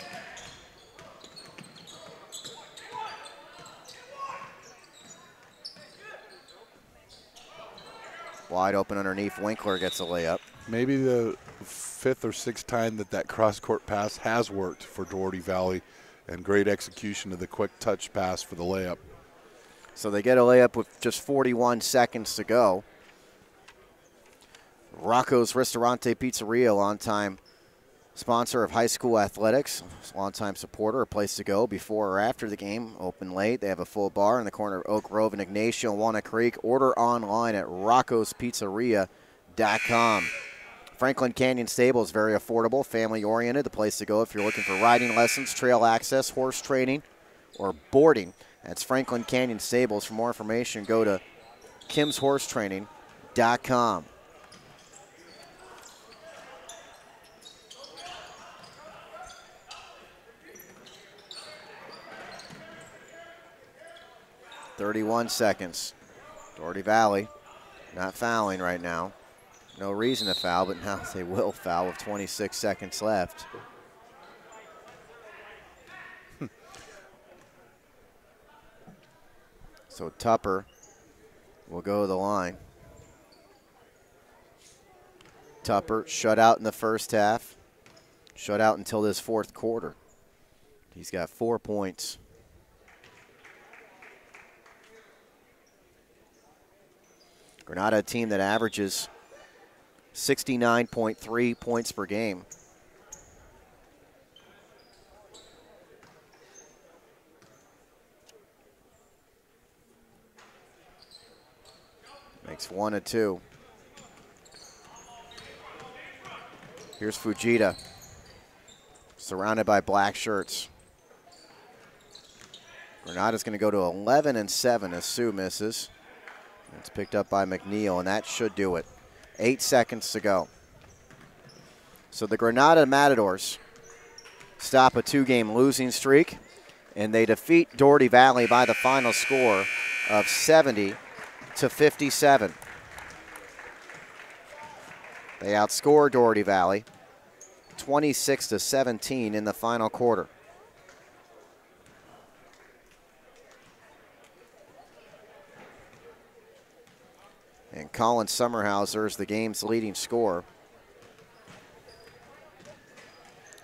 Wide open underneath, Winkler gets a layup. Maybe the 5th or 6th time that cross-court pass has worked for Dougherty Valley, and great execution of the quick touch pass for the layup. So they get a layup with just 41 seconds to go. Rocco's Ristorante Pizzeria, longtime sponsor of high school athletics, longtime supporter, a place to go before or after the game. Open late. They have a full bar in the corner of Oak Grove and Ignacio and Walnut Creek. Order online at roccospizzeria.com. Franklin Canyon Stable is very affordable, family-oriented, the place to go if you're looking for riding lessons, trail access, horse training, or boarding. That's Franklin Canyon Stables. For more information, go to kimshorsetraining.com. .31 seconds. Dougherty Valley not fouling right now. No reason to foul, but now they will foul with 26 seconds left. So Tupper will go to the line. Tupper shut out in the first half. Shut out until this fourth quarter. He's got 4 points. Granada, a team that averages 69.3 points per game. Makes 1 of 2. Here's Fujita, surrounded by black shirts. Granada's going to go to 11-7 as Sue misses. It's picked up by McNeil, and that should do it. 8 seconds to go. So the Granada Matadors stop a 2-game losing streak, and they defeat Dougherty Valley by the final score of 70-57. They outscore Dougherty Valley 26-17 in the final quarter. And Collin Sommerhauser is the game's leading scorer.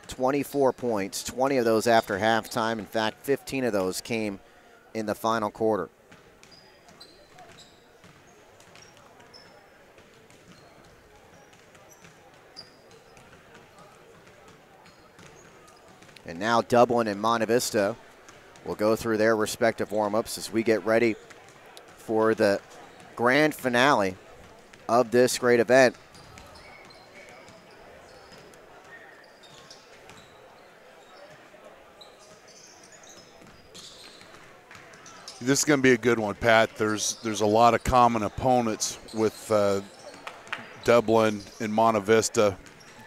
24 points, 20 of those after halftime. In fact, 15 of those came in the final quarter. And now Dublin and Monte Vista will go through their respective warm-ups as we get ready for the grand finale of this great event. This is going to be a good one, Pat. There's a lot of common opponents with Dublin and Monte Vista.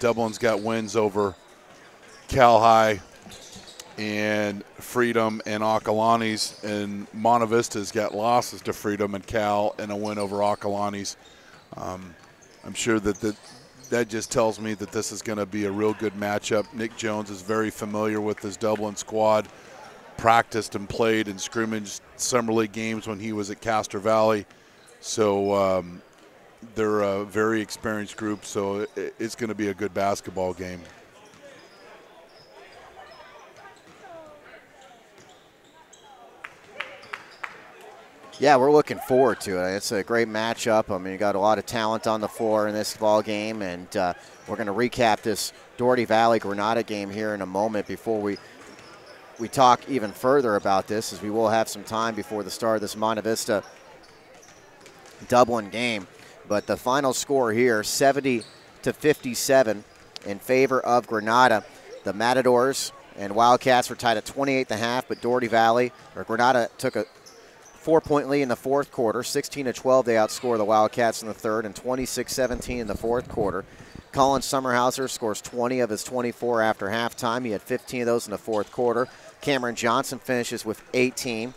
Dublin's got wins over Cal High and Freedom and Acalanes, and Monte Vista's got losses to Freedom and Cal and a win over Acalanes. I'm sure that just tells me that this is going to be a real good matchup. Nick Jones is very familiar with this Dublin squad, practiced and played in scrimmage summer league games when he was at Castor Valley. So they're a very experienced group, so it's going to be a good basketball game. Yeah, we're looking forward to it. It's a great matchup. I mean, you got a lot of talent on the floor in this ball game, and we're going to recap this Dougherty Valley Granada game here in a moment before we talk even further about this, as we will have some time before the start of this Monte Vista Dublin game. But the final score here, 70-57 in favor of Granada. The Matadors and Wildcats were tied at 28.5, but Dougherty Valley, or Granada, took a 4-point lead in the fourth quarter. 16-12, they outscore the Wildcats in the third, and 26-17 in the fourth quarter. Collin Sommerhauser scores 20 of his 24 after halftime. He had 15 of those in the fourth quarter. Cameron Johnson finishes with 18.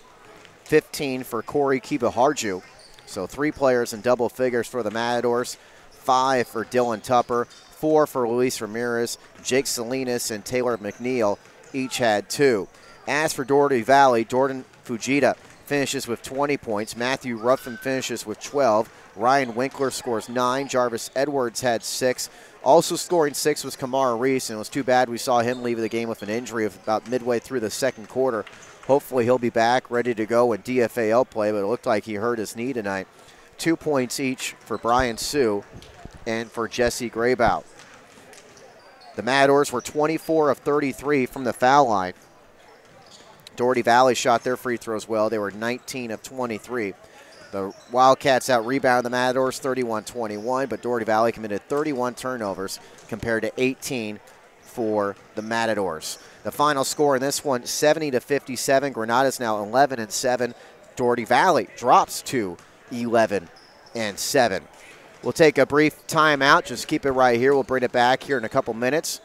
15 for Corey Kibaharju. So 3 players in double figures for the Matadors. 5 for Dylan Tupper. 4 for Luis Ramirez. Jake Salinas and Taylor McNeil each had 2. As for Dougherty Valley, Jordan Fujita finishes with 20 points. Matthew Ruffin finishes with 12. Ryan Winkler scores 9. Jarvis Edwards had 6. Also scoring 6 was Kamara Reese, and it was too bad we saw him leave the game with an injury of about midway through the second quarter. Hopefully he'll be back, ready to go in DFAL play, but it looked like he hurt his knee tonight. 2 points each for Brian Sue and for Jesse Graybout. The Matadors were 24 of 33 from the foul line. Dougherty Valley shot their free throws well. They were 19 of 23. The Wildcats out-rebounded the Matadors 31-21, but Dougherty Valley committed 31 turnovers compared to 18 for the Matadors. The final score in this one, 70-57. Granada's now 11-7. Dougherty Valley drops to 11-7. We'll take a brief timeout. Just keep it right here. We'll bring it back here in a couple minutes.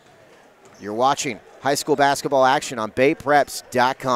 You're watching high school basketball action on BayPreps.com.